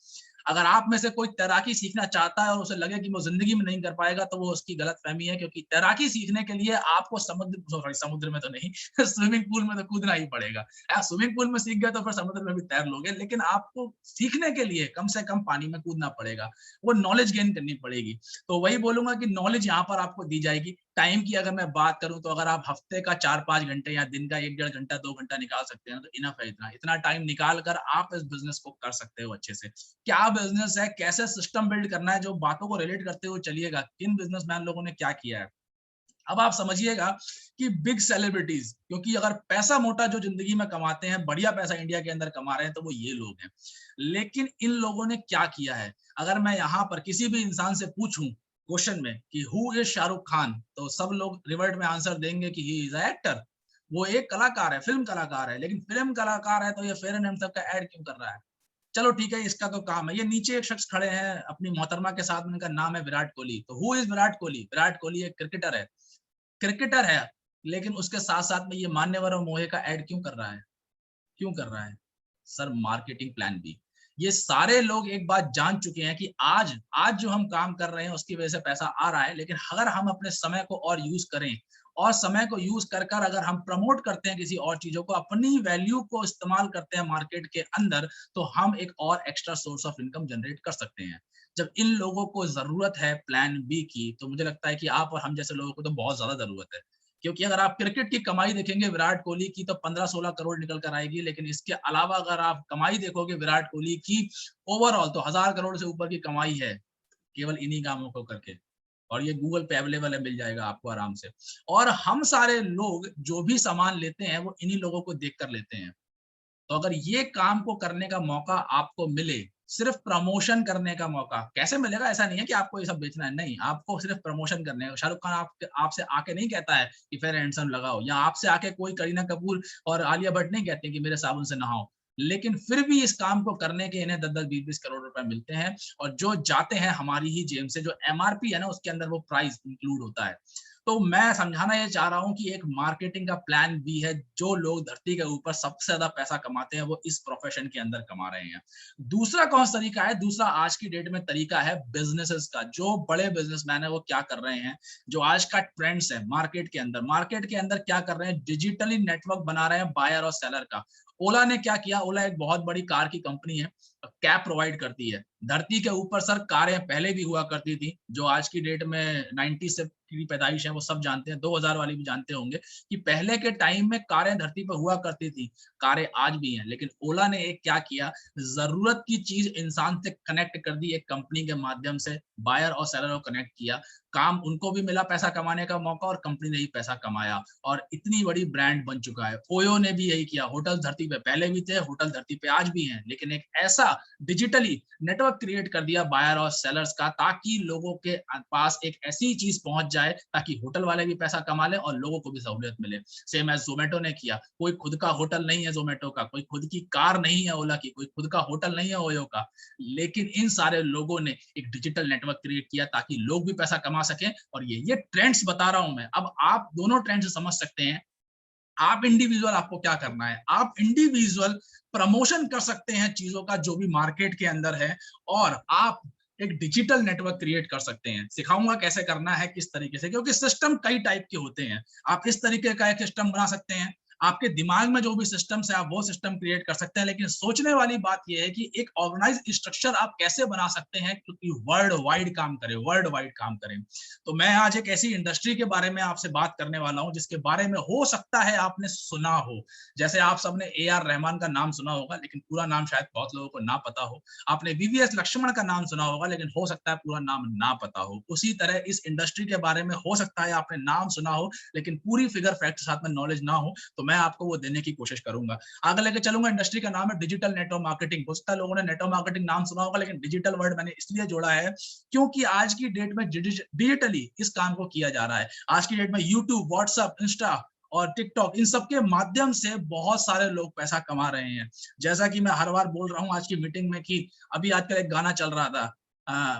अगर आप में से कोई तैराकी सीखना चाहता है और उसे लगे कि वो जिंदगी में नहीं कर पाएगा तो वो उसकी गलतफहमी है, क्योंकि तैराकी सीखने के लिए आपको समुद्र में तो नहीं स्विमिंग पूल में तो कूदना ही पड़ेगा। स्विमिंग पूल में सीख गए तो फिर समुद्र में भी तैर लोगे, लेकिन आपको सीखने के लिए कम से कम पानी में कूदना पड़ेगा, वो नॉलेज गेन करनी पड़ेगी। तो वही बोलूंगा कि नॉलेज यहाँ पर आपको दी जाएगी। टाइम की अगर मैं बात करूं तो अगर आप हफ्ते का 4-5 घंटे या दिन का 1-1.5 घंटा 2 घंटा निकाल सकते हैं तो इनफ है। इतना इतना टाइम निकाल कर आप इस बिजनेस को कर सकते हो अच्छे से। क्या बिजनेस है, कैसे सिस्टम बिल्ड करना है, जो बातों को रिलेट करते हुए चलिएगा, किन बिजनेसमैन लोगों ने क्या किया है। अब आप समझिएगा कि बिग सेलिब्रिटीज, क्योंकि अगर पैसा मोटा जो जिंदगी में कमाते हैं, बढ़िया पैसा इंडिया के अंदर कमा रहे हैं, तो वो ये लोग हैं। लेकिन इन लोगों ने क्या किया है, अगर मैं यहाँ पर किसी भी इंसान से पूछूं क्वेश्चन में कि हु इज शाहरुख खान, तो सब लोग रिवर्ट में आंसर देंगे कि ही इज एक्टर, वो एक कलाकार है, फिल्म कलाकार है। लेकिन फिल्म कलाकार है तो ये फेयर एंड हैंडसम का एड क्यों कर रहा है? चलो ठीक है, इसका तो काम है। ये नीचे एक शख्स खड़े हैं अपनी मोहतरमा के साथ, उनका नाम है विराट कोहली। तो हु इज विराट कोहली? विराट कोहली एक क्रिकेटर है, क्रिकेटर है, लेकिन उसके साथ साथ में ये मान्यवर और मोहे का ऐड क्यों कर रहा है? क्यों कर रहा है? सर मार्केटिंग प्लान भी। ये सारे लोग एक बात जान चुके हैं कि आज आज जो हम काम कर रहे हैं उसकी वजह से पैसा आ रहा है, लेकिन अगर हम अपने समय को और यूज करें और समय को यूज कर कर अगर हम प्रमोट करते हैं किसी और चीजों को, अपनी वैल्यू को इस्तेमाल करते हैं मार्केट के अंदर, तो हम एक और extra source of income generate कर सकते हैं। जब इन लोगों को जरूरत है प्लान बी की, तो मुझे लगता है कि आप और हम जैसे लोगों को तो बहुत ज्यादा जरूरत है। क्योंकि अगर आप क्रिकेट की कमाई देखेंगे विराट कोहली की, तो 15-16 करोड़ निकल कर आएगी, लेकिन इसके अलावा अगर आप कमाई देखोगे विराट कोहली की ओवरऑल, तो 1000 करोड़ से ऊपर की कमाई है केवल इन्हीं कामों को करके। और ये गूगल पे अवेलेबल है, मिल जाएगा आपको आराम से। और हम सारे लोग जो भी सामान लेते हैं वो इन्हीं लोगों को देख कर लेते हैं। तो अगर ये काम को करने का मौका आपको मिले, सिर्फ प्रमोशन करने का मौका, कैसे मिलेगा? ऐसा नहीं है कि आपको ये सब बेचना है, नहीं, आपको सिर्फ प्रमोशन करने का। शाहरुख खान आपसे आके नहीं कहता है कि फेयर हैंडसम लगाओ, या आपसे आके कोई करीना कपूर और आलिया भट्ट नहीं कहते कि मेरे साबुन से नहाओ। लेकिन फिर भी इस काम को करने के इन्हें 10-10, 20-20 करोड़ रुपए मिलते हैं, और जो जाते हैं हमारी ही जेब से। जो एमआरपी है ना उसके अंदर वो प्राइस इंक्लूड होता है। तो मैं समझाना ये चाह रहा हूँ कि एक मार्केटिंग का प्लान भी है। जो लोग धरती के ऊपर सबसे ज्यादा पैसा कमाते हैं वो इस प्रोफेशन के अंदर कमा रहे हैं। दूसरा कौन सा तरीका है? दूसरा आज की डेट में तरीका है बिजनेसेस का। जो बड़े बिजनेसमैन है वो क्या कर रहे हैं, जो आज का ट्रेंड्स है मार्केट के अंदर क्या कर रहे हैं, डिजिटली नेटवर्क बना रहे हैं बायर और सेलर का। ओला ने क्या किया, ओला एक बहुत बड़ी कार की कंपनी है, कैप प्रोवाइड करती है। धरती के ऊपर सर कारें पहले भी हुआ करती थी, जो आज की डेट में 90 से की पैदाइश है वो सब जानते हैं, 2000 वाली भी जानते होंगे कि पहले के टाइम में कारें धरती पर हुआ करती थी, कारें आज भी हैं। लेकिन ओला ने एक क्या किया, जरूरत की चीज इंसान से कनेक्ट कर दी एक कंपनी के माध्यम से, बायर और सेलर को कनेक्ट किया, काम उनको भी मिला पैसा कमाने का मौका और कंपनी ने भी पैसा कमाया और इतनी बड़ी ब्रांड बन चुका है। ओयो ने भी यही किया, होटल धरती पे पहले भी थे, होटल धरती पे आज भी हैं, लेकिन एक ऐसा डिजिटली नेटवर्क क्रिएट कर दिया बायर और सेलर्स का, ताकि लोगों के पास एक ऐसी चीज पहुंच जाए ताकि होटल वाले भी पैसा कमा ले और लोगों को भी सहूलियत मिले। सेम एज जोमेटो ने किया, कोई खुद का होटल नहीं है जोमेटो का, कोई खुद की कार नहीं है ओला की, कोई खुद का होटल नहीं है ओयो का, लेकिन इन सारे लोगों ने एक डिजिटल नेटवर्क क्रिएट किया ताकि लोग भी पैसा कमा सकें। और ये ट्रेंड्स बता रहा हूं मैं। अब आप दोनों ट्रेंड्स समझ सकते हैं। आप इंडिविजुअल, आपको क्या करना है, आप इंडिविजुअल प्रमोशन कर सकते हैं चीजों का जो भी मार्केट के अंदर है, और आप एक डिजिटल नेटवर्क क्रिएट कर सकते हैं। सिखाऊंगा कैसे करना है, किस तरीके से, क्योंकि सिस्टम कई टाइप के होते हैं। आप इस तरीके का एक सिस्टम बना सकते हैं, आपके दिमाग में जो भी सिस्टम्स है आप वो सिस्टम क्रिएट कर सकते हैं, लेकिन सोचने वाली बात यह है कि एक ऑर्गेनाइज स्ट्रक्चर आप कैसे बना सकते हैं क्योंकि वर्ल्ड वाइड काम करें, वर्ल्ड वाइड काम करें। तो मैं आज एक ऐसी इंडस्ट्री के बारे में आपसे बात करने वाला हूं जिसके बारे में हो सकता है आपने सुना हो। जैसे आप सबने AR रहमान का नाम सुना होगा, लेकिन पूरा नाम शायद बहुत लोगों को ना पता हो। आपने VVS लक्ष्मण का नाम सुना होगा, लेकिन हो सकता है पूरा नाम ना पता हो। उसी तरह इस इंडस्ट्री के बारे में हो सकता है आपने नाम सुना हो, लेकिन पूरी फिगर फैक्ट साथ में नॉलेज ना हो, तो मैं आपको वो देने की कोशिश करूंगा। आगे लेके चलूंगा। इंडस्ट्री का नाम है डिजिटल नेटवर्क मार्केटिंग। हो सकता है लोगों ने नेटवर्क मार्केटिंग नाम सुना होगा, लेकिन डिजिटल वर्ड मैंने इसलिए जोड़ा है क्योंकि आज की डेट में डिजिटली इस काम को किया जा रहा है। आज की डेट में यूट्यूब, व्हाट्सएप, इंस्टा और टिकटॉक, इन सब के माध्यम से बहुत सारे लोग पैसा कमा रहे हैं। जैसा कि मैं हर बार बोल रहा हूं आज की मीटिंग में कि अभी आजकल एक गाना चल रहा था,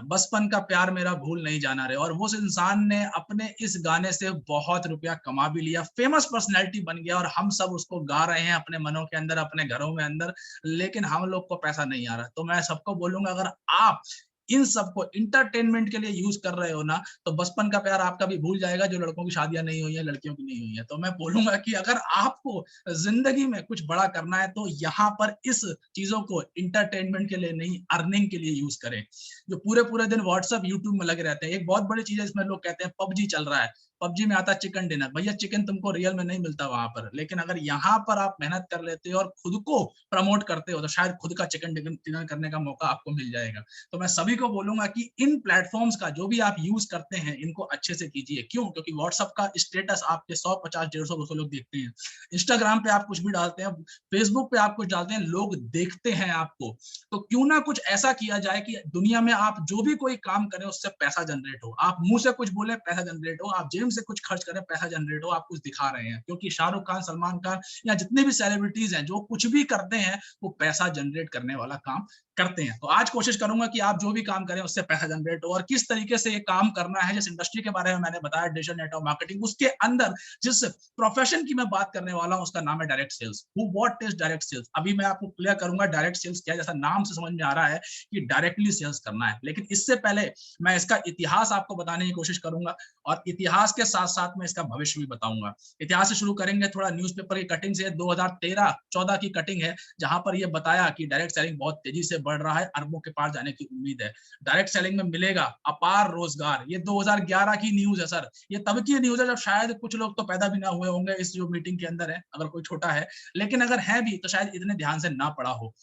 बचपन का प्यार मेरा भूल नहीं जाना रे, और वो इंसान ने अपने इस गाने से बहुत रुपया कमा भी लिया, फेमस पर्सनैलिटी बन गया, और हम सब उसको गा रहे हैं अपने मनों के अंदर, अपने घरों में अंदर, लेकिन हम लोग को पैसा नहीं आ रहा। तो मैं सबको बोलूंगा, अगर आप इन सबको इंटरटेनमेंट के लिए यूज कर रहे हो ना, तो बचपन का प्यार आपका भी भूल जाएगा, जो लड़कों की शादियां नहीं हुई है, लड़कियों की नहीं हुई है। तो मैं बोलूंगा कि अगर आपको जिंदगी में कुछ बड़ा करना है तो यहाँ पर इस चीजों को इंटरटेनमेंट के लिए नहीं, अर्निंग के लिए यूज करें। जो पूरे पूरे दिन व्हाट्सएप, यूट्यूब में लगे रहते हैं, एक बहुत बड़ी चीज है इसमें, लोग कहते हैं PUBG चल रहा है, PUBG में आता है चिकन डिनर। भैया चिकन तुमको रियल में नहीं मिलता वहां पर, लेकिन अगर यहाँ पर आप मेहनत कर लेते हो और खुद को प्रमोट करते हो तो शायद खुद का चिकन डिनर करने का मौका आपको मिल जाएगा। तो मैं सभी को बोलूंगा कि इन प्लेटफॉर्म्स का जो भी आप यूज करते हैं इनको अच्छे से कीजिए। क्यों? क्योंकि व्हाट्सएप का स्टेटस आपके 100, 50, 150, 200 लोग देखते हैं। इंस्टाग्राम पे आप कुछ भी डालते हैं, फेसबुक पे आप कुछ डालते हैं, लोग देखते हैं आपको। तो क्यों ना कुछ ऐसा किया जाए कि दुनिया में आप जो भी कोई काम करें उससे पैसा जनरेट हो। आप मुंह से कुछ बोले, पैसा जनरेट हो, आप जेब से कुछ खर्च करें, पैसा जनरेट हो, आप कुछ दिखा रहे हैं। क्योंकि शाहरुख खान, सलमान खान या जितने भी सेलिब्रिटीज हैं, जो कुछ भी करते हैं वो पैसा जनरेट करने वाला काम करते हैं। तो आज कोशिश करूंगा कि आप जो भी काम करें उससे पैसा जनरेट हो, और किस तरीके से ये काम करना है। जिस इंडस्ट्री के बारे में मैंने बताया, डिजिटल नेटवर्क मार्केटिंग, उसके अंदर जिस प्रोफेशन की मैं बात करने वाला हूं उसका नाम है direct sales. What is direct sales? अभी मैं आपको क्लियर करूंगा डायरेक्ट सेल्स क्या है। जैसा नाम से समझ में आ रहा है कि डायरेक्टली सेल्स करना है, लेकिन इससे पहले मैं इसका इतिहास आपको बताने की कोशिश करूंगा, और इतिहास के साथ साथ में इसका भविष्य भी बताऊंगा। इतिहास से शुरू करेंगे, थोड़ा न्यूज़पेपर की कटिंग से, 2013-14 की कटिंग है, जहां पर यह बताया कि डायरेक्ट सेलिंग बहुत तेजी से बढ़ रहा है, अरबों के पार जाने की उम्मीद है। डायरेक्ट सेलिंग में मिलेगा अपार रोजगार। ये 2011 की न्यूज है सर। ये तब की न्यूज है जब शायद कुछ लोग तो पैदा भी ना हुए होंगे इस जो मीटिंग के अंदर है, अगर कोई छोटा है, लेकिन अगर है भी तो शायद इतने ध्यान से ना पढ़ा हो।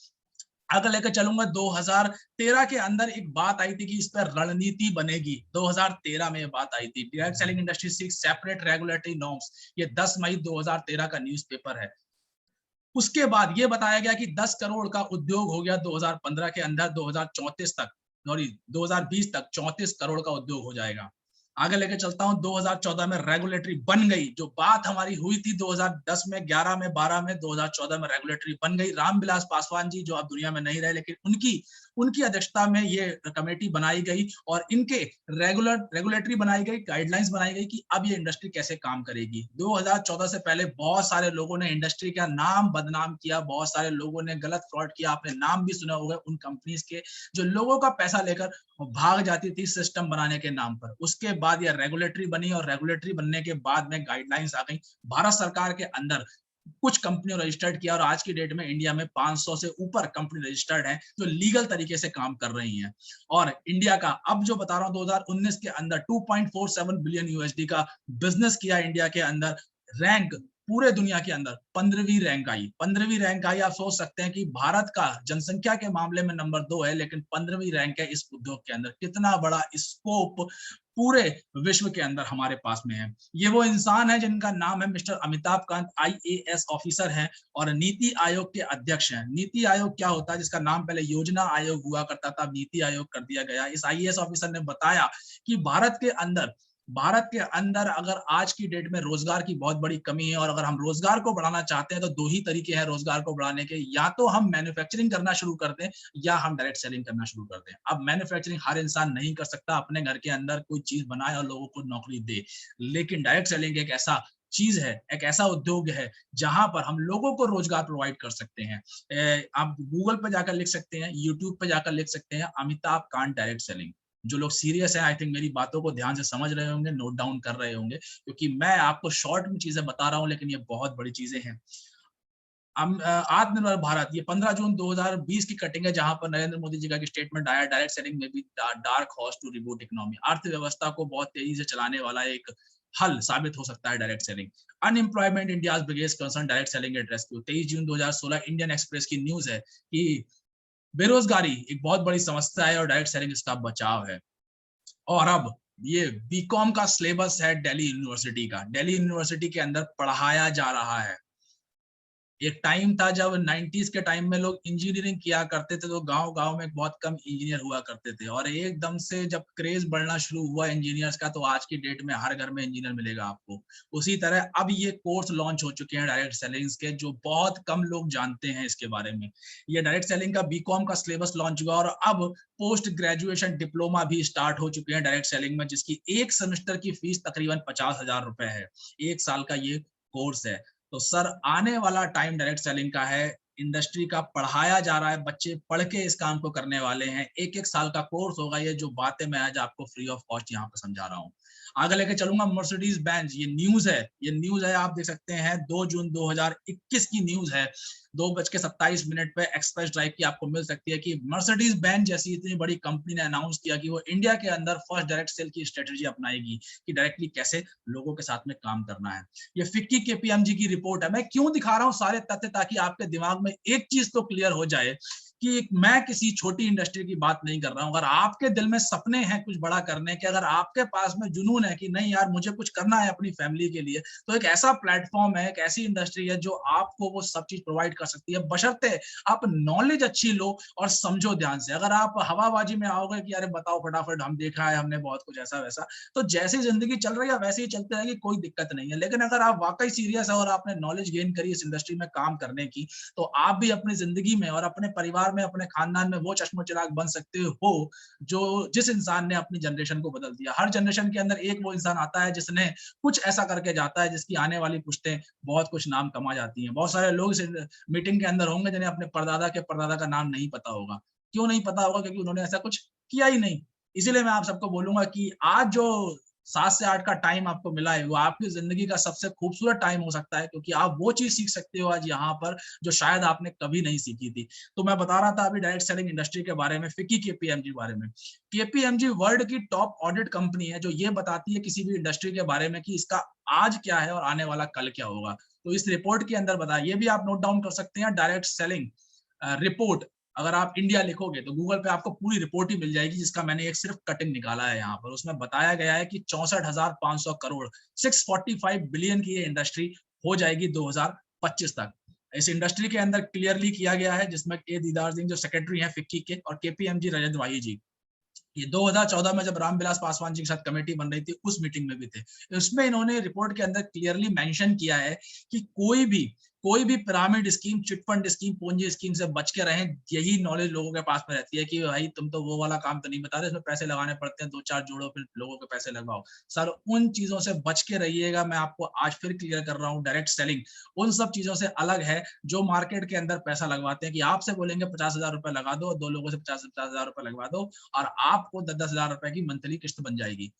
अगर लेकर चलूंगा, 2013 के अंदर एक बात आई थी कि इस पर रणनीति बनेगी। 2013 में ये बात आई थी, direct selling industry seeks separate regulatory norms. ये 10 मई 2013 का न्यूज़पेपर है। उसके बाद ये बताया गया कि 10 करोड़ का उद्योग हो गया 2015 के अंदर, 2034 तक, सॉरी 2020 तक 34 करोड़ का उद्योग हो जाएगा। आगे लेके चलता हूं, 2014 में रेगुलेटरी बन गई। जो बात हमारी हुई थी 2010 में, 11 में, 12 में, 2014 में रेगुलेटरी बन गई। रामविलास पासवान जी जो अब दुनिया में नहीं रहे, लेकिन उनकी अध्यक्षता में ये कमेटी बनाई गई और इनके रेगुलेटरी बनाई गई, गाइडलाइंस बनाई गई कि अब ये इंडस्ट्री कैसे काम करेगी। 2014 से पहले बहुत सारे लोगों ने इंडस्ट्री का नाम बदनाम किया, बहुत सारे लोगों ने गलत फ्रॉड किया। आपने नाम भी सुना होगा उन कंपनीज के जो लोगों का पैसा लेकर भाग जाती थी सिस्टम बनाने के नाम पर। उसके बाद यह रेगुलेटरी बनी, और रेगुलेटरी बनने के बाद में गाइडलाइंस आ गई भारत सरकार के अंदर। कुछ कंपनियों रजिस्टर्ड किया और आज की डेट में इंडिया में 500 से ऊपर कंपनी रजिस्टर्ड है जो लीगल तरीके से काम कर रही हैं। और इंडिया का अब जो बता रहा हूं 2019 के अंदर 2.47 बिलियन यूएसडी का बिजनेस किया इंडिया के अंदर। रैंक पूरे दुनिया के अंदर 15वीं रैंक आई। 15वीं रैंक आई। आप सोच सकते हैं कि भारत का जनसंख्या के मामले में नंबर 2 है, लेकिन 15वीं रैंक है इस उद्योग के अंदर। कितना बड़ा स्कोप पूरे विश्व के अंदर हमारे पास में है। ये वो इंसान है जिनका नाम है mister Amitabh Kant, IAS officer हैं और नीति आयोग के अध्यक्ष हैं। नीति आयोग क्या होता है, जिसका नाम पहले योजना आयोग हुआ करता था, नीति आयोग कर दिया गया। इस आईएएस ऑफिसर ने बताया कि भारत के अंदर अगर आज की डेट में रोजगार की बहुत बड़ी कमी है और अगर हम रोजगार को बढ़ाना चाहते हैं तो दो ही तरीके हैं रोजगार को बढ़ाने के, या तो हम मैन्युफैक्चरिंग करना शुरू कर दें या हम डायरेक्ट सेलिंग करना शुरू कर दें। अब मैन्युफैक्चरिंग हर इंसान नहीं कर सकता, अपने घर के अंदर कोई चीज बनाए और लोगों को नौकरी दे, लेकिन डायरेक्ट सेलिंग एक ऐसा चीज है, एक ऐसा उद्योग है जहां पर हम लोगों को रोजगार प्रोवाइड कर सकते हैं। आप गूगल पर जाकर लिख सकते हैं, यूट्यूब पर जाकर लिख सकते हैं अमिताभ कांत डायरेक्ट सेलिंग। जो लोग सीरियस हैं आई थिंक मेरी बातों को ध्यान से समझ रहे होंगे, नोट डाउन कर रहे होंगे, क्योंकि मैं आपको शॉर्ट में चीजें बता रहा हूं लेकिन ये बहुत बड़ी चीजें हैं। आत्मनिर्भर भारत, ये 15 जून 2020 की कटिंग है जहां पर नरेंद्र मोदी जी का एक स्टेटमेंट आया, डायरेक्ट सेलिंग में भी dark horse to reboot economy. अर्थव्यवस्था को बहुत तेजी से चलाने वाला एक हल साबित हो सकता है direct selling. Unemployment India's biggest concern, direct selling at rescue. 23 June 2016 Indian express की न्यूज है कि बेरोजगारी एक बहुत बड़ी समस्या है और डायरेक्ट सेलिंग इसका बचाव है। और अब ये बीकॉम का सिलेबस है दिल्ली यूनिवर्सिटी का, दिल्ली यूनिवर्सिटी के अंदर पढ़ाया जा रहा है। एक टाइम था जब 90s के टाइम में लोग इंजीनियरिंग किया करते थे तो गांव-गांव में बहुत कम इंजीनियर हुआ करते थे, और एकदम से जब क्रेज बढ़ना शुरू हुआ इंजीनियर्स का तो आज की डेट में हर घर में इंजीनियर मिलेगा आपको। उसी तरह अब ये कोर्स लॉन्च हो चुके हैं डायरेक्ट सेलिंग्स के, जो बहुत कम लोग जानते हैं इसके बारे में। ये डायरेक्ट सेलिंग का बीकॉम का सिलेबस लॉन्च हुआ और अब पोस्ट ग्रेजुएशन डिप्लोमा भी स्टार्ट हो चुके हैं डायरेक्ट सेलिंग में, जिसकी एक सेमेस्टर की फीस तकरीबन 50,000 रुपए है। एक साल का ये कोर्स है। तो सर आने वाला टाइम डायरेक्ट सेलिंग का है, इंडस्ट्री का पढ़ाया जा रहा है, बच्चे पढ़ के इस काम को करने वाले हैं। एक एक साल का कोर्स होगा। ये जो बातें मैं आज आपको फ्री ऑफ कॉस्ट यहाँ पे समझा रहा हूँ। आगे लेके चलूंगा मर्सिडीज बेंज, ये न्यूज है, ये न्यूज है, आप देख सकते हैं 2 जून 2021 की न्यूज है। 2:27 पे एक्सप्रेस ड्राइव की आपको मिल सकती है कि मर्सिडीज बेंज जैसी इतनी बड़ी कंपनी ने अनाउंस किया कि वो इंडिया के अंदर फर्स्ट डायरेक्ट सेल की स्ट्रेटेजी अपनाएगी कि डायरेक्टली कैसे लोगों के साथ में काम करना है। ये फिक्की केपीएमजी की रिपोर्ट है। मैं क्यों दिखा रहा हूँ सारे तथ्य, ताकि आपके दिमाग में एक चीज तो क्लियर हो जाए कि मैं किसी छोटी इंडस्ट्री की बात नहीं कर रहा हूं। अगर आपके दिल में सपने हैं कुछ बड़ा करने के, अगर आपके पास में जुनून है कि नहीं यार मुझे कुछ करना है अपनी फैमिली के लिए, तो एक ऐसा प्लेटफॉर्म है, एक ऐसी इंडस्ट्री है जो आपको वो सब चीज प्रोवाइड कर सकती है, बशर्ते आप नॉलेज अच्छी लो और समझो ध्यान से। अगर आप हवाबाजी में आओगे कि अरे बताओ फटाफट, हम देखा है, हमने बहुत कुछ ऐसा वैसा, तो जैसी जिंदगी चल रही है वैसे ही चलती रहेगी, कोई दिक्कत नहीं है। लेकिन अगर आप वाकई सीरियस है और आपने नॉलेज गेन करी इस इंडस्ट्री में काम करने की, तो आप भी अपनी जिंदगी में और अपने परिवार में, अपने खानदान में वो चश्मो चिराग बन सकते हो जो जिस इंसान ने अपनी जनरेशन को बदल दिया। हर जनरेशन के अंदर एक वो इंसान आता है जिसने कुछ ऐसा करके जाता है जिसकी आने वाली पुश्तें बहुत कुछ नाम कमा जाती हैं। बहुत सारे लोग इस मीटिंग के अंदर होंगे जिन्हें अपने परदादा के परदादा का नाम नहीं पता होगा। क्यों नहीं पता होगा? क्योंकि उन्होंने ऐसा कुछ किया ही नहीं। इसीलिए मैं आप सबको बोलूंगा कि आज जो 7 से 8 का टाइम आपको मिला है वो आपकी जिंदगी का सबसे खूबसूरत टाइम हो सकता है, क्योंकि आप वो चीज सीख सकते हो आज यहाँ पर जो शायद आपने कभी नहीं सीखी थी। तो मैं बता रहा था अभी डायरेक्ट सेलिंग इंडस्ट्री के बारे में, फिक्की केपीएमजी बारे में। केपीएमजी वर्ल्ड की टॉप ऑडिट कंपनी है जो ये बताती है किसी भी इंडस्ट्री के बारे में कि इसका आज क्या है और आने वाला कल क्या होगा। तो इस रिपोर्ट के अंदर बताया, ये भी आप नोट डाउन कर सकते हैं, डायरेक्ट सेलिंग रिपोर्ट। अगर आप इंडिया लिखोगे तो गूगल पे आपको पूरी रिपोर्ट ही मिल जाएगी, जिसका मैंने एक सिर्फ कटिंग निकाला है यहाँ पर। उसमें बताया गया है कि 64,500 करोड़ 645 बिलियन की ये इंडस्ट्री हो जाएगी 2025 तक। इस इंडस्ट्री के अंदर क्लियरली किया गया है, जिसमें ए दीदार सिंह जो सेक्रेटरी हैं फिक्की के, और केपीएमजी रजत वाही जी, ये 2014 में जब रामविलास पासवान जी के साथ कमेटी बन रही थी उस मीटिंग में भी थे। उसमें इन्होंने रिपोर्ट के अंदर क्लियरली मेंशन किया है कि कोई भी pyramid scheme, chit fund scheme, Ponzi scheme से बच के रहें। यही नॉलेज लोगों के पास में रहती है कि भाई तुम तो वो वाला काम तो नहीं बता रहे, इसमें पैसे लगाने पड़ते हैं, 2-4 जोड़ो फिर लोगों के पैसे लगाओ। सर उन चीजों से बच के रहिएगा। मैं आपको आज फिर क्लियर कर रहा हूँ, डायरेक्ट सेलिंग उन सब चीजों से अलग है जो मार्केट के अंदर पैसा लगवाते हैं कि आपसे बोलेंगे 50,000 रुपए लगा दो, 2 लोगों से 50,000 रुपए लगवा दो और आपको 10-10 हजार रुपए की मंथली किस्त बन जाएगी।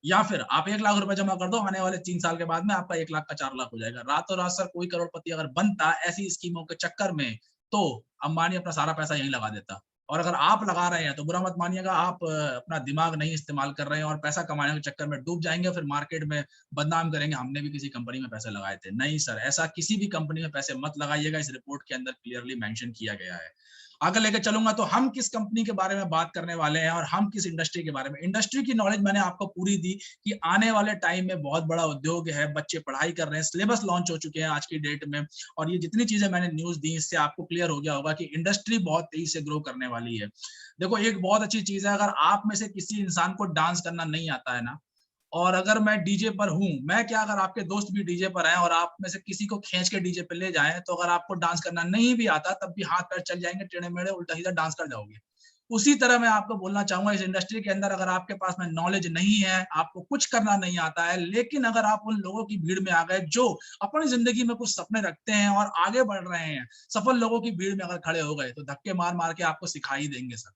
या फिर आप 1 लाख रुपए जमा कर दो, आने वाले 3 साल के बाद में आपका 1 लाख का 4 लाख हो जाएगा। रातों रात सर कोई करोड़पति अगर बनता ऐसी स्कीमों के चक्कर में, तो अंबानी अपना सारा पैसा यहीं लगा देता। और अगर आप लगा रहे हैं तो बुरा मत मानिएगा, आप अपना दिमाग नहीं इस्तेमाल कर रहे हैं और पैसा कमाने के चक्कर में डूब जाएंगे, फिर मार्केट में बदनाम करेंगे, हमने भी किसी कंपनी में पैसे लगाए थे। नहीं सर, ऐसा किसी भी कंपनी में पैसे मत लगाइएगा, इस रिपोर्ट के अंदर क्लियरली मेंशन किया गया है। आगे लेके चलूंगा तो हम किस कंपनी के बारे में बात करने वाले हैं और हम किस इंडस्ट्री के बारे में। इंडस्ट्री की नॉलेज मैंने आपको पूरी दी कि आने वाले टाइम में बहुत बड़ा उद्योग है, बच्चे पढ़ाई कर रहे हैं, सिलेबस लॉन्च हो चुके हैं आज की डेट में, और ये जितनी चीजें मैंने न्यूज दी इससे आपको क्लियर हो गया होगा कि इंडस्ट्री बहुत तेजी से ग्रो करने वाली है। देखो एक बहुत अच्छी चीज है, अगर आप में से किसी इंसान को डांस करना नहीं आता है ना, और अगर मैं डीजे पर हूँ, मैं क्या, अगर आपके दोस्त भी डीजे पर हैं और आप में से किसी को खींच के डीजे पे ले जाएं, तो अगर आपको डांस करना नहीं भी आता तब भी हाथ पैर चल जाएंगे, टेढ़े मेढ़े उल्टा सीधा डांस कर जाओगे। उसी तरह मैं आपको बोलना चाहूंगा, इस इंडस्ट्री के अंदर अगर आपके पास में नॉलेज नहीं है, आपको कुछ करना नहीं आता है, लेकिन अगर आप उन लोगों की भीड़ में आ गए जो अपनी जिंदगी में कुछ सपने रखते हैं और आगे बढ़ रहे हैं, सफल लोगों की भीड़ में अगर खड़े हो गए, तो धक्के मार मार के आपको सिखा ही देंगे सर।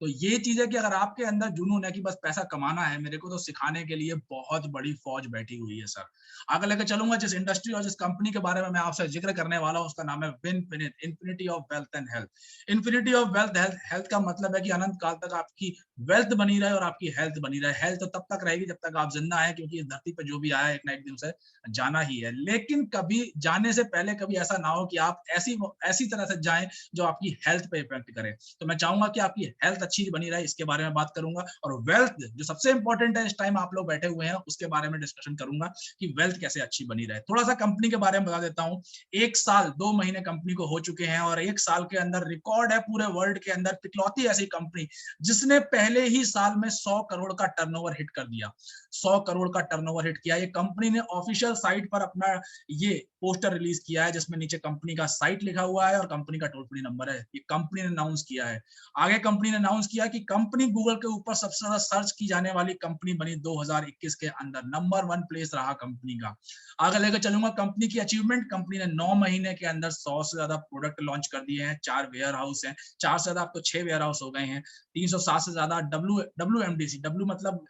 तो ये चीज है कि अगर आपके अंदर जुनून है कि बस पैसा कमाना है, मेरे को तो सिखाने के लिए बहुत बड़ी फौज बैठी हुई है सर। आगे लेकर चलूंगा, जिस इंडस्ट्री और जिस कंपनी के बारे में मैं आपसे जिक्र करने वाला हूँ उसका नाम है Vinfinite, infinity of wealth and health. Infinity of wealth health, health का मतलब है कि अनंत काल तक आपकी वेल्थ बनी रहे और आपकी हेल्थ बनी रहे। हेल्थ तो तब तक रहेगी जब तक आप जिंदा है, क्योंकि इस धरती पर जो भी आया एक ना एक दिन से जाना ही है। लेकिन कभी जाने से पहले कभी ऐसा ना हो कि आप ऐसी तरह से जाएं जो आपकी हेल्थ पे इफेक्ट करे। तो मैं चाहूंगा कि आपकी हेल्थ अच्छी बनी रहे, इसके बारे में बात करूंगा। और वेल्थ जो सबसे इंपॉर्टेंट है, इस टाइम आप लोग बैठे हुए हैं, उसके बारे में डिस्कशन करूंगा कि वेल्थ कैसे अच्छी बनी रहे। थोड़ा सा कंपनी के बारे में बता देता हूँ। 1 साल 2 महीने कंपनी को हो चुके हैं और 1 साल के अंदर रिकॉर्ड है पूरे वर्ल्ड के अंदर, इकलौती ऐसी कंपनी जिसने पहले ही साल में 100 करोड़ का टर्नओवर हिट कर दिया। 100 करोड़ का टर्नओवर हिट किया। ये कंपनी ने ऑफिशियल साइट पर अपना ये पोस्टर रिलीज किया है, जिसमें नीचे कंपनी का साइट लिखा हुआ है और कंपनी का टोल फ्री नंबर है। ये कंपनी ने अनाउंस किया है। आगे कंपनी ने अनाउंस किया कि कंपनी गूगल के ऊपर सबसे ज्यादा सर्च की जाने वाली कंपनी बनी 2021 के अंदर, नंबर 1 प्लेस रहा कंपनी का। आगे लेकर चलूंगा कंपनी की अचीवमेंट। कंपनी ने 9 महीने के अंदर 100 से ज्यादा प्रोडक्ट लॉन्च कर दिए हैं, 4 वेयर हाउस है, 4 से ज्यादा अब तो 6 वेयर हाउस हो गए हैं, 360 से ज्यादा डब्ल्यूएमडीसी, डब्ल्यू मतलब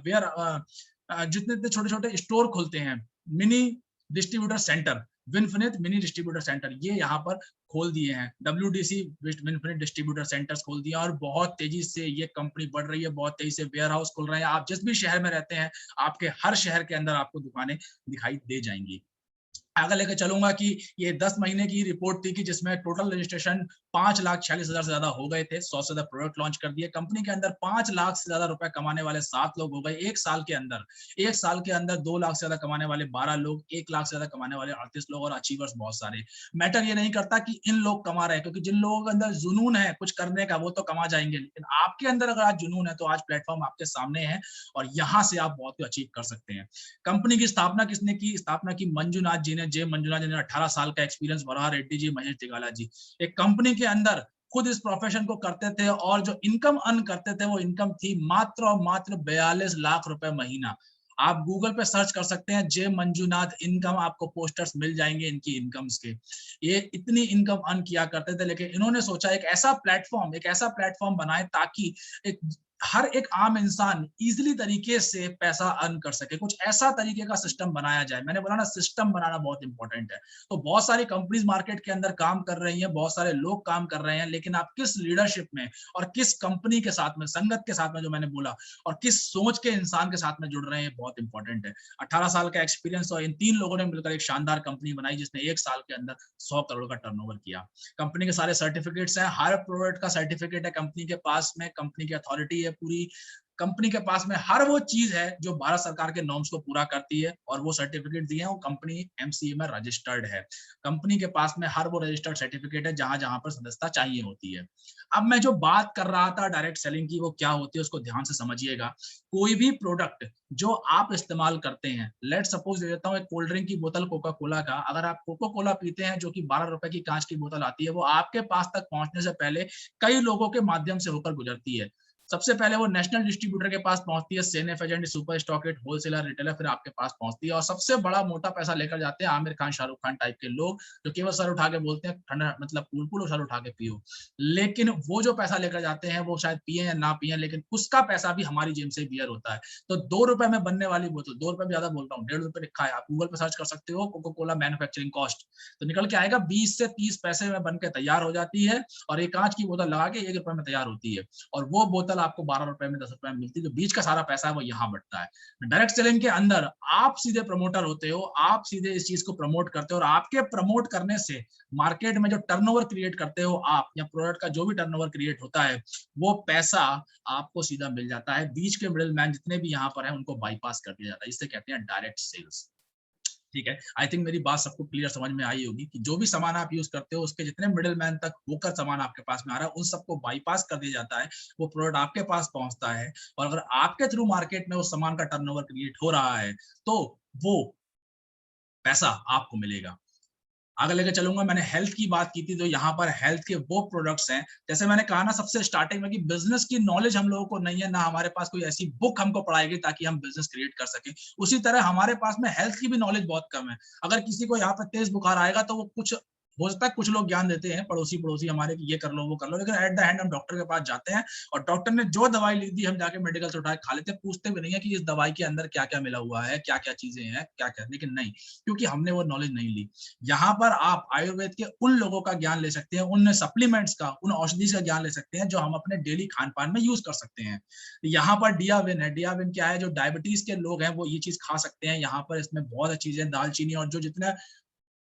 वेयर, जितने छोटे छोटे स्टोर खुलते हैं, mini distributor centre, Vinfinite mini distributor centre, ये यहाँ पर खोल दिए हैं। WDC विनफिनिट डिस्ट्रीब्यूटर सेंटर्स खोल दिए और बहुत तेजी से ये कंपनी बढ़ रही है, बहुत तेजी से वेयर हाउस खुल रहे हैं। आप जिस भी शहर में रहते हैं, आपके हर शहर के अंदर आपको दुकानें दिखाई दे जाएंगी। आगे लेकर चलूंगा कि ये 10 महीने की रिपोर्ट थी कि जिसमें टोटल रजिस्ट्रेशन 5,46,000 से ज्यादा हो गए थे। 100 से ज्यादा प्रोडक्ट लॉन्च कर दिए। कंपनी के अंदर 5 लाख से ज्यादा रुपए कमाने वाले 7 लोग हो गए 1 साल के अंदर। 1 साल के अंदर 2 लाख से ज्यादा कमाने वाले 12 लोग, 1 लाख से ज्यादा कमाने वाले 38 लोग, और अचीवर्स बहुत सारे। मैटर ये नहीं करता कि इन लोग कमा रहे हैं, क्योंकि जिन लोगों के अंदर जुनून है कुछ करने का वो तो कमा जाएंगे, लेकिन आपके अंदर अगर आज जुनून है तो आज प्लेटफॉर्म आपके सामने है और यहाँ से आप बहुत कुछ अचीव कर सकते हैं। कंपनी की स्थापना किसने की? स्थापना की मंजुनाथ जी ने, जे मंजुनाथ जी ने। 18 साल का एक्सपीरियंस, वराह रेड्डी जी, महेश तिगाला जी। एक कंपनी के अंदर खुद इस प्रोफेशन को करते थे और जो इनकम अर्न करते थे वो इनकम थी मात्र और मात्र 42 लाख रुपए महीना। आप गूगल पे सर्च कर सकते हैं जे मंजुनाथ इनकम, आपको पोस्टर्स मिल जाएंगे इनकी इनकम्स के। ये इतनी इनकम अर्न किया करते थे, लेकिन इन्होंने सोचा एक ऐसा प्लेटफॉर्म बनाए ताकि एक हर एक आम इंसान इजीली तरीके से पैसा अर्न कर सके। कुछ ऐसा तरीके का सिस्टम बनाया जाए। मैंने बोला ना, सिस्टम बनाना बहुत इंपॉर्टेंट है। तो बहुत सारी कंपनीज मार्केट के अंदर काम कर रही हैं, बहुत सारे लोग काम कर रहे हैं, लेकिन आप किस लीडरशिप में और किस कंपनी के साथ में, संगत के साथ में जो मैंने बोला, और किस सोच के इंसान के साथ में जुड़ रहे हैं, बहुत इंपॉर्टेंट है। 18 साल का एक्सपीरियंस और इन 3 लोगों ने मिलकर एक शानदार कंपनी बनाई जिसने 1 साल के अंदर 100 करोड़ का टर्नओवर किया। कंपनी के सारे सर्टिफिकेट्स हैं, हर प्रोडक्ट का सर्टिफिकेट है कंपनी के पास में, कंपनी की अथॉरिटी है पूरी। कंपनी के पास में हर वो चीज है जो भारत सरकार के नॉर्म्स को पूरा करती है, और वो सर्टिफिकेट दिए हैं, वो कंपनी MCA में रजिस्टर्ड है। कंपनी के पास में हर वो रजिस्टर्ड सर्टिफिकेट है जहां जहां पर सदस्यता चाहिए होती है। अब मैं जो बात कर रहा था डायरेक्ट सेलिंग की, वो क्या होती है उसको ध्यान से समझिएगा। कोई भी प्रोडक्ट जो आप इस्तेमाल करते हैं, लेट सपोज दे देता हूँ, एक कोल्ड ड्रिंक की बोतल कोका कोला का, अगर आप कोका कोला पीते हैं जो कि 12 रुपए की कांच की बोतल आती है, वो आपके पास तक पहुंचने से पहले कई लोगों के माध्यम से होकर गुजरती है। सबसे पहले वो नेशनल डिस्ट्रीब्यूटर के पास पहुंचती है, सेनेफ एजेंट, सुपर स्टॉकेट, होलसेलर, रिटेलर, फिर आपके पास पहुंचती है। और सबसे बड़ा मोटा पैसा लेकर जाते हैं आमिर खान, शाहरुख खान टाइप के लोग, जो केवल सर उठा के बोलते हैं ठंडा मतलब कूल कूल और सर उठा के पियो। लेकिन वो जो पैसा लेकर जाते हैं वो शायद पिए या ना पिए, लेकिन उसका पैसा भी हमारी जेब से बियर होता है। तो 2 रुपए में बनने वाली बोतल, 2 रुपए ज्यादा बोल रहा हूँ, 1.5 रुपए लिखा है, आप गूगल पे सर्च कर सकते हो, कोका कोला मैन्युफैक्चरिंग कॉस्ट, तो निकल के आएगा 20 से 30 पैसे में बन के तैयार हो जाती है। और एक कांच की बोतल लगा के 1 रुपए में तैयार होती है। और वो बोतल आपको 12 रुपए में, 10 रुपए में मिलती है। जो बीच का सारा पैसा है वो यहाँ बढ़ता है। डायरेक्ट सेलिंग के अंदर आप सीधे प्रमोटर होते हो, आप सीधे इस चीज को प्रमोट करते हो, और आपके प्रमोट करने से मार्केट में जो टर्नओवर क्रिएट करते हो आप, या प्रोडक्ट का जो भी टर्नओवर क्रिएट होता है, वो पैसा आपको सीधा मिल जाता है। बीच के मिडिल मैन जितने भी यहाँ पर है उनको बाईपास कर दिया जाता है। इसे कहते हैं डायरेक्ट सेल्स। ठीक है, आई थिंक मेरी बात सबको क्लियर समझ में आई होगी कि जो भी सामान आप यूज करते हो उसके जितने मिडिल मैन तक होकर सामान आपके पास में आ रहा है, उन सबको बाईपास कर दिया जाता है। वो प्रोडक्ट आपके पास पहुंचता है, और अगर आपके थ्रू मार्केट में उस सामान का टर्नओवर क्रिएट हो रहा है तो वो पैसा आपको मिलेगा। आगे लेके चलूंगा। मैंने हेल्थ की बात की थी, तो यहाँ पर हेल्थ के वो प्रोडक्ट्स हैं, जैसे मैंने कहा ना सबसे स्टार्टिंग में, कि बिजनेस की नॉलेज हम लोगों को नहीं है, ना हमारे पास कोई ऐसी बुक हमको पढ़ाएगी ताकि हम बिजनेस क्रिएट कर सके। उसी तरह हमारे पास में हेल्थ की भी नॉलेज बहुत कम है। अगर किसी को यहाँ पर तेज बुखार आएगा तो वो कुछ हो सकता है, कुछ लोग ज्ञान देते हैं पड़ोसी हमारे कि ये कर लो वो कर लो, लेकिन एट द एंड हम डॉक्टर के पास जाते हैं और डॉक्टर ने जो दवाई लिख दी हम जाके मेडिकल से उठा के खा लेते हैं, पूछते भी नहीं है कि इस दवाई के अंदर क्या क्या मिला हुआ है, क्या क्या चीजें हैं, क्या क्या, लेकिन नहीं, क्योंकि हमने वो नॉलेज नहीं ली। यहाँ पर आप आयुर्वेद के उन लोगों का ज्ञान ले सकते हैं, उन सप्लीमेंट्स का, उन औषधि का ज्ञान ले सकते हैं जो हम अपने डेली खान पान में यूज कर सकते हैं। यहाँ पर डियाविन है। डियाविन क्या है? जो डायबिटीज के लोग हैं वो ये चीज खा सकते हैं। यहाँ पर इसमें बहुत अच्छी चीजें, दालचीनी और जो जितने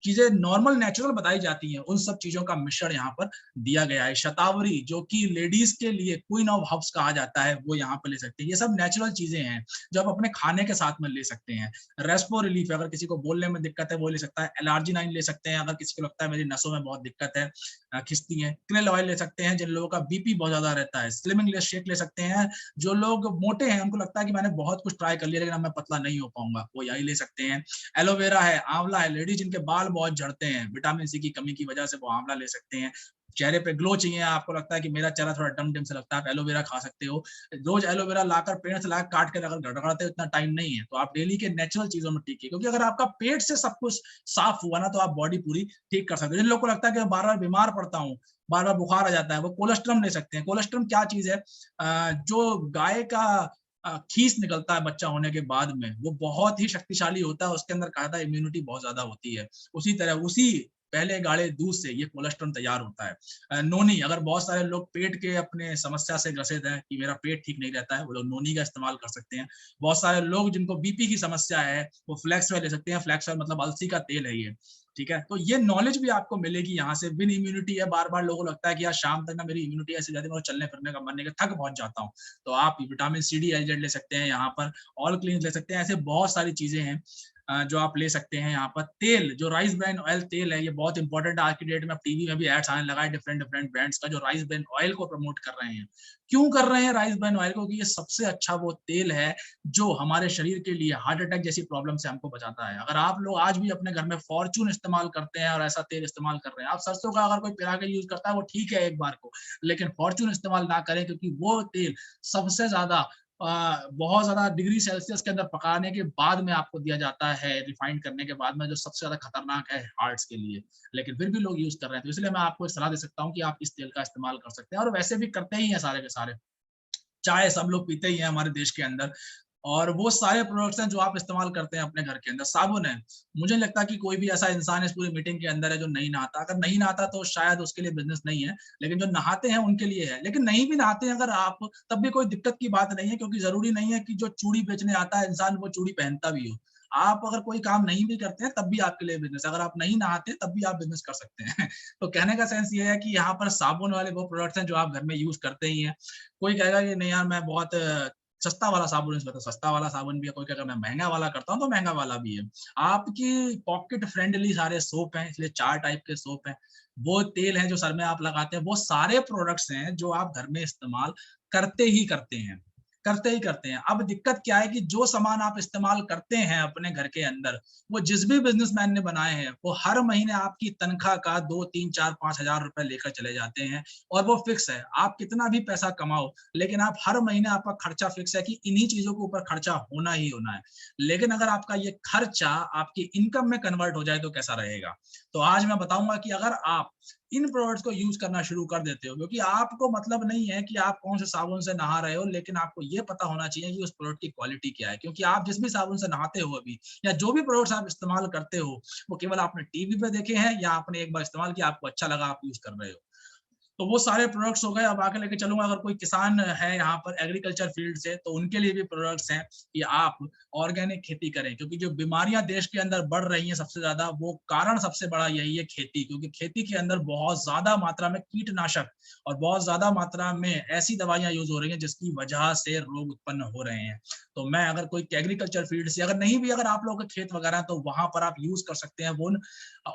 चीजें नॉर्मल नेचुरल बताई जाती हैं, उन सब चीजों का मिश्रण यहाँ पर दिया गया है। शतावरी, जो कि लेडीज के लिए क्वीन ऑफ हर्ब्स कहा जाता है, वो यहाँ पर ले सकते हैं। ये सब नेचुरल चीजें हैं जो आप अपने खाने के साथ में ले सकते हैं। रेस्पो रिलीफ, अगर किसी को बोलने में दिक्कत है वो ले सकता है। एलर्जी 9 ले सकते हैं, अगर किसी को लगता है मेरी नसों में बहुत दिक्कत है, खिंचती है। क्रिल ऑयल ले सकते हैं जिन लोगों का बीपी बहुत ज्यादा रहता है। स्लिमिंग शेक ले सकते हैं, जो लोग मोटे हैं उनको लगता है कि मैंने बहुत कुछ ट्राई कर लिया लेकिन अब मैं पतला नहीं हो पाऊंगा, वो यही ले सकते हैं। एलोवेरा है, आंवला है, लेडीज जिनके बाल बहुत झड़ते हैं विटामिन सी की कमी की वजह से, वो आंवला ले सकते हैं। चेहरे पे ग्लो चाहिए, आपको लगता है कि मेरा चेहरा थोड़ा डम डम से लगता है, आप एलोवेरा खा सकते हो। रोज एलोवेरा लाकर पेड़ से लाकर काट के अगर गड़गड़ाते इतना टाइम नहीं है तो आप डेली के नेचुरल चीजों में टीके, क्योंकि अगर आपका पेट से सब कुछ साफ हुआ ना तो आप बॉडी पूरी ठीक कर सकते हो। जिन लोगों को लगता है कि मैं बार बार बीमार पड़ता हूँ, बार बार बुखार आ जाता है, वो कोलेस्ट्रम ले सकते हैं। कोलेस्ट्रम क्या चीज है? जो गाय का खीस निकलता है बच्चा होने के बाद में, वो बहुत ही शक्तिशाली होता है, उसके अंदर कहा था इम्यूनिटी बहुत ज्यादा होती है। उसी तरह उसी पहले गाढ़े दूध से ये कोलेस्ट्रॉल तैयार होता है। नोनी, अगर बहुत सारे लोग पेट के अपने समस्या से ग्रसित हैं कि मेरा पेट ठीक नहीं रहता है, वो लोग नोनी का इस्तेमाल कर सकते हैं। बहुत सारे लोग जिनको बीपी की समस्या है वो फ्लैक्स ऑयल ले सकते हैं। फ्लैक्स ऑयल मतलब अलसी का तेल है ये, ठीक है। तो ये नॉलेज भी आपको मिलेगी यहाँ से। विन इम्यूनिटी है, बार बार लोगों को लगता है कि यार शाम तक ना मेरी इम्यूनिटी ऐसी जाती है, मैं चलने फिरने का मन नहीं करता, थक बहुत जाता हूँ, तो आप विटामिन सी डी एल ले सकते हैं। यहाँ पर ऑल क्लीन ले सकते हैं। ऐसे बहुत सारी चीजें हैं जो आप ले सकते हैं। यहाँ पर तेल, जो राइस ब्रान ऑयल तेल है, ये बहुत इंपॉर्टेंट है आज की डेट में। टीवी में भी एड्स आने लगा है डिफरेंट डिफरेंट ब्रांड्स का जो राइस ब्रान ऑयल को प्रमोट कर रहे हैं। क्यों कर रहे हैं राइस ब्रान ऑयल को? कि ये सबसे अच्छा वो तेल है जो हमारे शरीर के लिए हार्ट अटैक जैसी प्रॉब्लम से हमको बचाता है। अगर आप लोग आज भी अपने घर में फॉर्चून इस्तेमाल करते हैं और ऐसा तेल इस्तेमाल कर रहे हैं, आप सरसों का अगर कोई पिरा के यूज करता है वो ठीक है एक बार को, लेकिन फॉर्चून इस्तेमाल ना करें, क्योंकि वो तेल सबसे ज्यादा बहुत ज्यादा डिग्री सेल्सियस के अंदर पकाने के बाद में आपको दिया जाता है, रिफाइंड करने के बाद में, जो सबसे ज्यादा खतरनाक है हार्ट्स के लिए, लेकिन फिर भी लोग यूज कर रहे हैं। तो इसलिए मैं आपको एक सलाह दे सकता हूँ कि आप इस तेल का इस्तेमाल कर सकते हैं, और वैसे भी करते ही हैं सारे के सारे। चाय सब लोग पीते ही हैं हमारे देश के अंदर, और वो सारे प्रोडक्ट्स हैं जो आप इस्तेमाल करते हैं अपने घर के अंदर। साबुन है, मुझे नहीं लगता कि कोई भी ऐसा इंसान इस पूरी मीटिंग के अंदर है जो नहीं नहाता। अगर नहीं नहाता तो शायद उसके लिए बिजनेस नहीं है, लेकिन जो नहाते हैं उनके लिए है। लेकिन नहीं भी नहाते हैं अगर आप, तब भी कोई दिक्कत की बात नहीं है, क्योंकि जरूरी नहीं है कि जो चूड़ी बेचने आता है इंसान वो चूड़ी पहनता भी हो। आप अगर कोई काम नहीं भी करते हैं तब भी आपके लिए बिजनेस, अगर आप नहीं नहाते तब भी आप बिजनेस कर सकते हैं। तो कहने का सेंस ये है कि यहाँ पर साबुन वाले वो प्रोडक्ट्स हैं जो आप घर में यूज करते ही हैं। कोई कहेगा कि नहीं यार मैं बहुत सस्ता वाला साबुन यूज करता हूँ, सस्ता वाला साबुन भी है। कोई कहेगा मैं महंगा वाला करता हूँ, तो महंगा वाला भी है। आपकी पॉकेट फ्रेंडली सारे सोप हैं, इसलिए 4 टाइप के सोप हैं। वो तेल है जो सर में आप लगाते हैं, वो सारे प्रोडक्ट्स हैं जो आप घर में इस्तेमाल करते ही करते हैं। करते ही करते हैं। अब दिक्कत क्या है कि जो सामान आप इस्तेमाल करते हैं अपने घर के अंदर, वो जिस भी बिजनेसमैन ने बनाए हैं, वो हर महीने आपकी तनख्वाह का 2, 3, 4, 5,000 रुपए लेकर चले जाते हैं और वो फिक्स है। आप कितना भी पैसा कमाओ, लेकिन आप हर महीने आपका खर्चा फिक्स है कि इन्हीं चीजों के ऊपर खर्चा होना ही होना है। लेकिन अगर आपका ये खर्चा आपकी इनकम में कन्वर्ट हो जाए तो कैसा रहेगा? तो आज मैं बताऊंगा कि अगर आप इन प्रोडक्ट्स को यूज करना शुरू कर देते हो, क्योंकि आपको मतलब नहीं है कि आप कौन से साबुन से नहा रहे हो, लेकिन आपको ये पता होना चाहिए कि उस प्रोडक्ट की क्वालिटी क्या है। क्योंकि आप जिस भी साबुन से नहाते हो अभी, या जो भी प्रोडक्ट्स आप इस्तेमाल करते हो, वो केवल आपने टीवी पे देखे हैं या आपने एक बार इस्तेमाल किया, आपको अच्छा लगा, आप यूज कर रहे हो। तो वो सारे प्रोडक्ट्स हो गए। अब आगे लेके चलूंगा, अगर कोई किसान है यहाँ पर एग्रीकल्चर फील्ड से, तो उनके लिए भी प्रोडक्ट्स हैं कि आप ऑर्गेनिक खेती करें, क्योंकि जो बीमारियां देश के अंदर बढ़ रही हैं सबसे ज्यादा, वो कारण सबसे बड़ा यही है खेती। क्योंकि खेती के अंदर बहुत ज्यादा मात्रा में कीटनाशक और बहुत ज्यादा मात्रा में ऐसी दवाइयां यूज हो रही हैं जिसकी वजह से रोग उत्पन्न हो रहे हैं। तो मैं अगर कोई एग्रीकल्चर फील्ड से, अगर नहीं भी अगर आप लोगों के खेत वगैरह, तो वहां पर आप यूज कर सकते हैं वो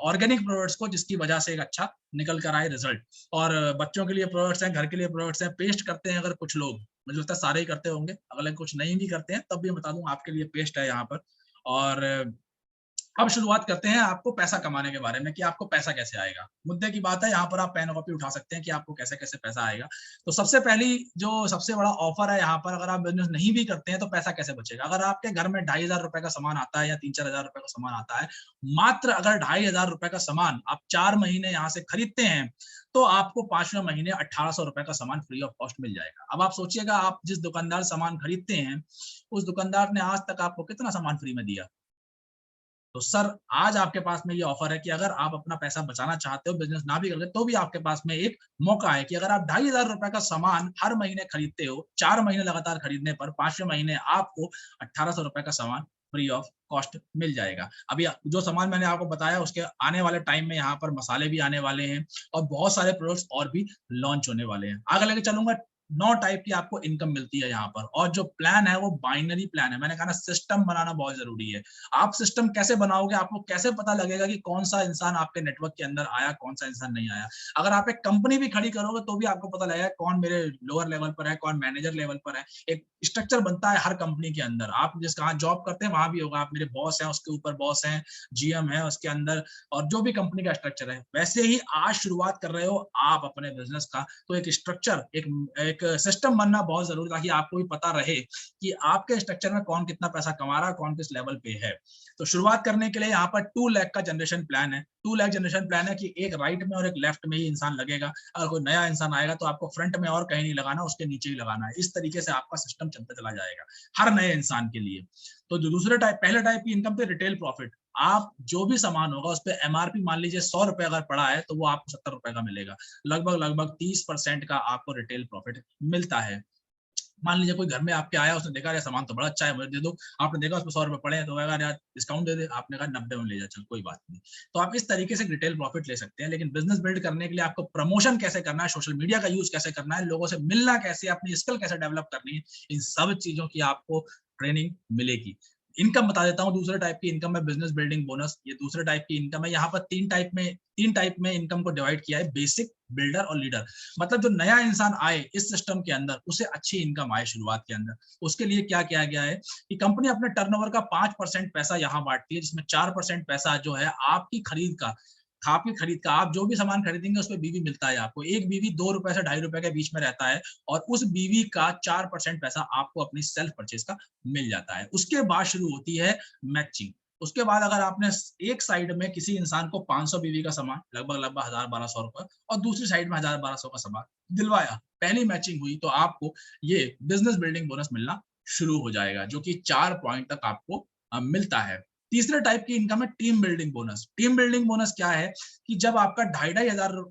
ऑर्गेनिक प्रोडक्ट्स को, जिसकी वजह से एक अच्छा निकल कर आए रिजल्ट। और बच्चों के लिए प्रोडक्ट्स हैं, घर के लिए प्रोडक्ट्स हैं, पेस्ट करते हैं अगर कुछ लोग, मुझे लगता है सारे ही करते होंगे, अगर कुछ नहीं भी करते हैं तब भी बता दूं, आपके लिए पेस्ट है यहाँ पर। और अब शुरुआत करते हैं आपको पैसा कमाने के बारे में, कि आपको पैसा कैसे आएगा। मुद्दे की बात है, यहाँ पर आप पेन कॉपी उठा सकते हैं कि आपको कैसे कैसे पैसा आएगा। तो सबसे पहली जो सबसे बड़ा ऑफर है यहाँ पर, अगर आप बिजनेस नहीं भी करते हैं तो पैसा कैसे बचेगा। अगर आपके घर में 2,500 रुपए का सामान आता है या 3-4 हजार रुपए का सामान आता है, मात्र अगर 2,500 रुपए का सामान आप 4 महीने यहाँ से खरीदते हैं, तो आपको 5वें महीने 1,800 रुपए का सामान फ्री ऑफ कॉस्ट मिल जाएगा। अब आप सोचिएगा, आप जिस दुकानदार सामान खरीदते हैं, उस दुकानदार ने आज तक आपको कितना सामान फ्री में दिया। तो सर, आज आपके पास में ये ऑफर है कि अगर आप अपना पैसा बचाना चाहते हो, बिजनेस ना भी करते, तो भी आपके पास में एक मौका है कि अगर आप 2,500 रुपए का सामान हर महीने खरीदते हो, 4 महीने लगातार खरीदने पर 5वें महीने आपको 1,800 रुपए का सामान फ्री ऑफ कॉस्ट मिल जाएगा। अभी जो सामान मैंने आपको बताया, उसके आने वाले टाइम में यहाँ पर मसाले भी आने वाले हैं और बहुत सारे प्रोडक्ट्स और भी लॉन्च होने वाले हैं। आगे लेके चलूंगा। 9 टाइप की आपको इनकम मिलती है यहाँ पर, और जो प्लान है वो बाइनरी प्लान है। मैंने कहा ना, सिस्टम बनाना बहुत जरूरी है। आप सिस्टम कैसे बनाओगे, आपको कैसे पता लगेगा कि कौन सा इंसान आपके नेटवर्क के अंदर आया, कौन सा इंसान नहीं आया। अगर आप एक कंपनी भी खड़ी करोगे तो भी आपको पता लगेगा कौन मेरे लोअर लेवल पर है, कौन मैनेजर लेवल पर है। एक स्ट्रक्चर बनता है हर कंपनी के अंदर। आप जिस कहाँ जॉब करते हैं वहां भी होगा, आप मेरे बॉस हैं, उसके ऊपर बॉस हैं, जीएम है उसके अंदर, और जो भी कंपनी का स्ट्रक्चर है, वैसे ही आज शुरुआत कर रहे हो आप अपने बिजनेस का, तो एक स्ट्रक्चर, एक सिस्टम बनना बहुत जरूरी, ताकि आपको भी पता रहे कि आपके स्ट्रक्चर में कौन कितना पैसा कमा रहा है, कौन किस लेवल पे है। तो शुरुआत करने के लिए यहाँ पर 2 लाख का जनरेशन प्लान है। 2 लाख जनरेशन प्लान है कि एक राइट में और एक लेफ्ट में ही इंसान लगेगा। अगर कोई नया इंसान आएगा तो आपको फ्रंट में और कहीं नहीं लगाना, उसके नीचे ही लगाना है। इस तरीके से आपका सिस्टम चलता चला जाएगा हर नए इंसान के लिए। तो जो दूसरे टाइप, पहले टाइप की इनकम पे रिटेल प्रॉफिट। आप जो भी सामान होगा उस पर एमआरपी मान लीजिए 100 रुपए अगर पड़ा है, तो वो आपको 70 रुपए का मिलेगा। लगभग लगभग 30% का आपको रिटेल प्रॉफिट मिलता है। मान लीजिए कोई घर में आपके आया, उसने देखा यार सामान तो बड़ा अच्छा है, मुझे दे दो। आपने देखा उसमें 100 रुपए पड़े हैं, तो यार डिस्काउंट दे दे, आपने कहा 90 में ले जा, चल कोई बात नहीं। तो आप इस तरीके से रिटेल प्रॉफिट ले सकते हैं। लेकिन बिजनेस बिल्ड करने के लिए आपको प्रमोशन कैसे करना है, सोशल मीडिया का यूज कैसे करना है, लोगों से मिलना कैसे, अपनी स्किल कैसे डेवलप करनी है, इन सब चीजों की आपको ट्रेनिंग मिलेगी। इनकम बता देता हूँ, दूसरे टाइप की इनकम है बिजनेस बिल्डिंग बोनस। ये दूसरे टाइप की इनकम है। यहाँ पर 3 टाइप में इनकम को डिवाइड किया है, बेसिक, बिल्डर और लीडर। मतलब जो नया इंसान आए इस सिस्टम के अंदर, उसे अच्छी इनकम आए शुरुआत के अंदर, उसके लिए क्या किया गया है कि कंपनी अपने टर्नओवर का 5% पैसा यहाँ बांटती है, जिसमें 4% पैसा जो है आपकी खरीद का, आप जो भी सामान खरीदेंगे उसमें बीवी मिलता है आपको। एक बीवी 2 रुपए से 2.5 रुपए के बीच में रहता है, और उस बीवी का 4% पैसा आपको अपनी सेल्फ परचेज का मिल जाता है। उसके बाद शुरू होती है मैचिंग। उसके बाद अगर आपने एक साइड में किसी इंसान को 500 बीवी का सामान, लगभग लगभग 1,000-1,200 रुपए, और दूसरी साइड में 1,000-1,200 का सामान दिलवाया, पहली मैचिंग हुई, तो आपको ये बिजनेस बिल्डिंग बोनस मिलना शुरू हो जाएगा, जो कि 4 पॉइंट तक आपको मिलता है। तीसरे टाइप की इनकम है team building bonus. Team building bonus क्या है कि जब आपका 2,500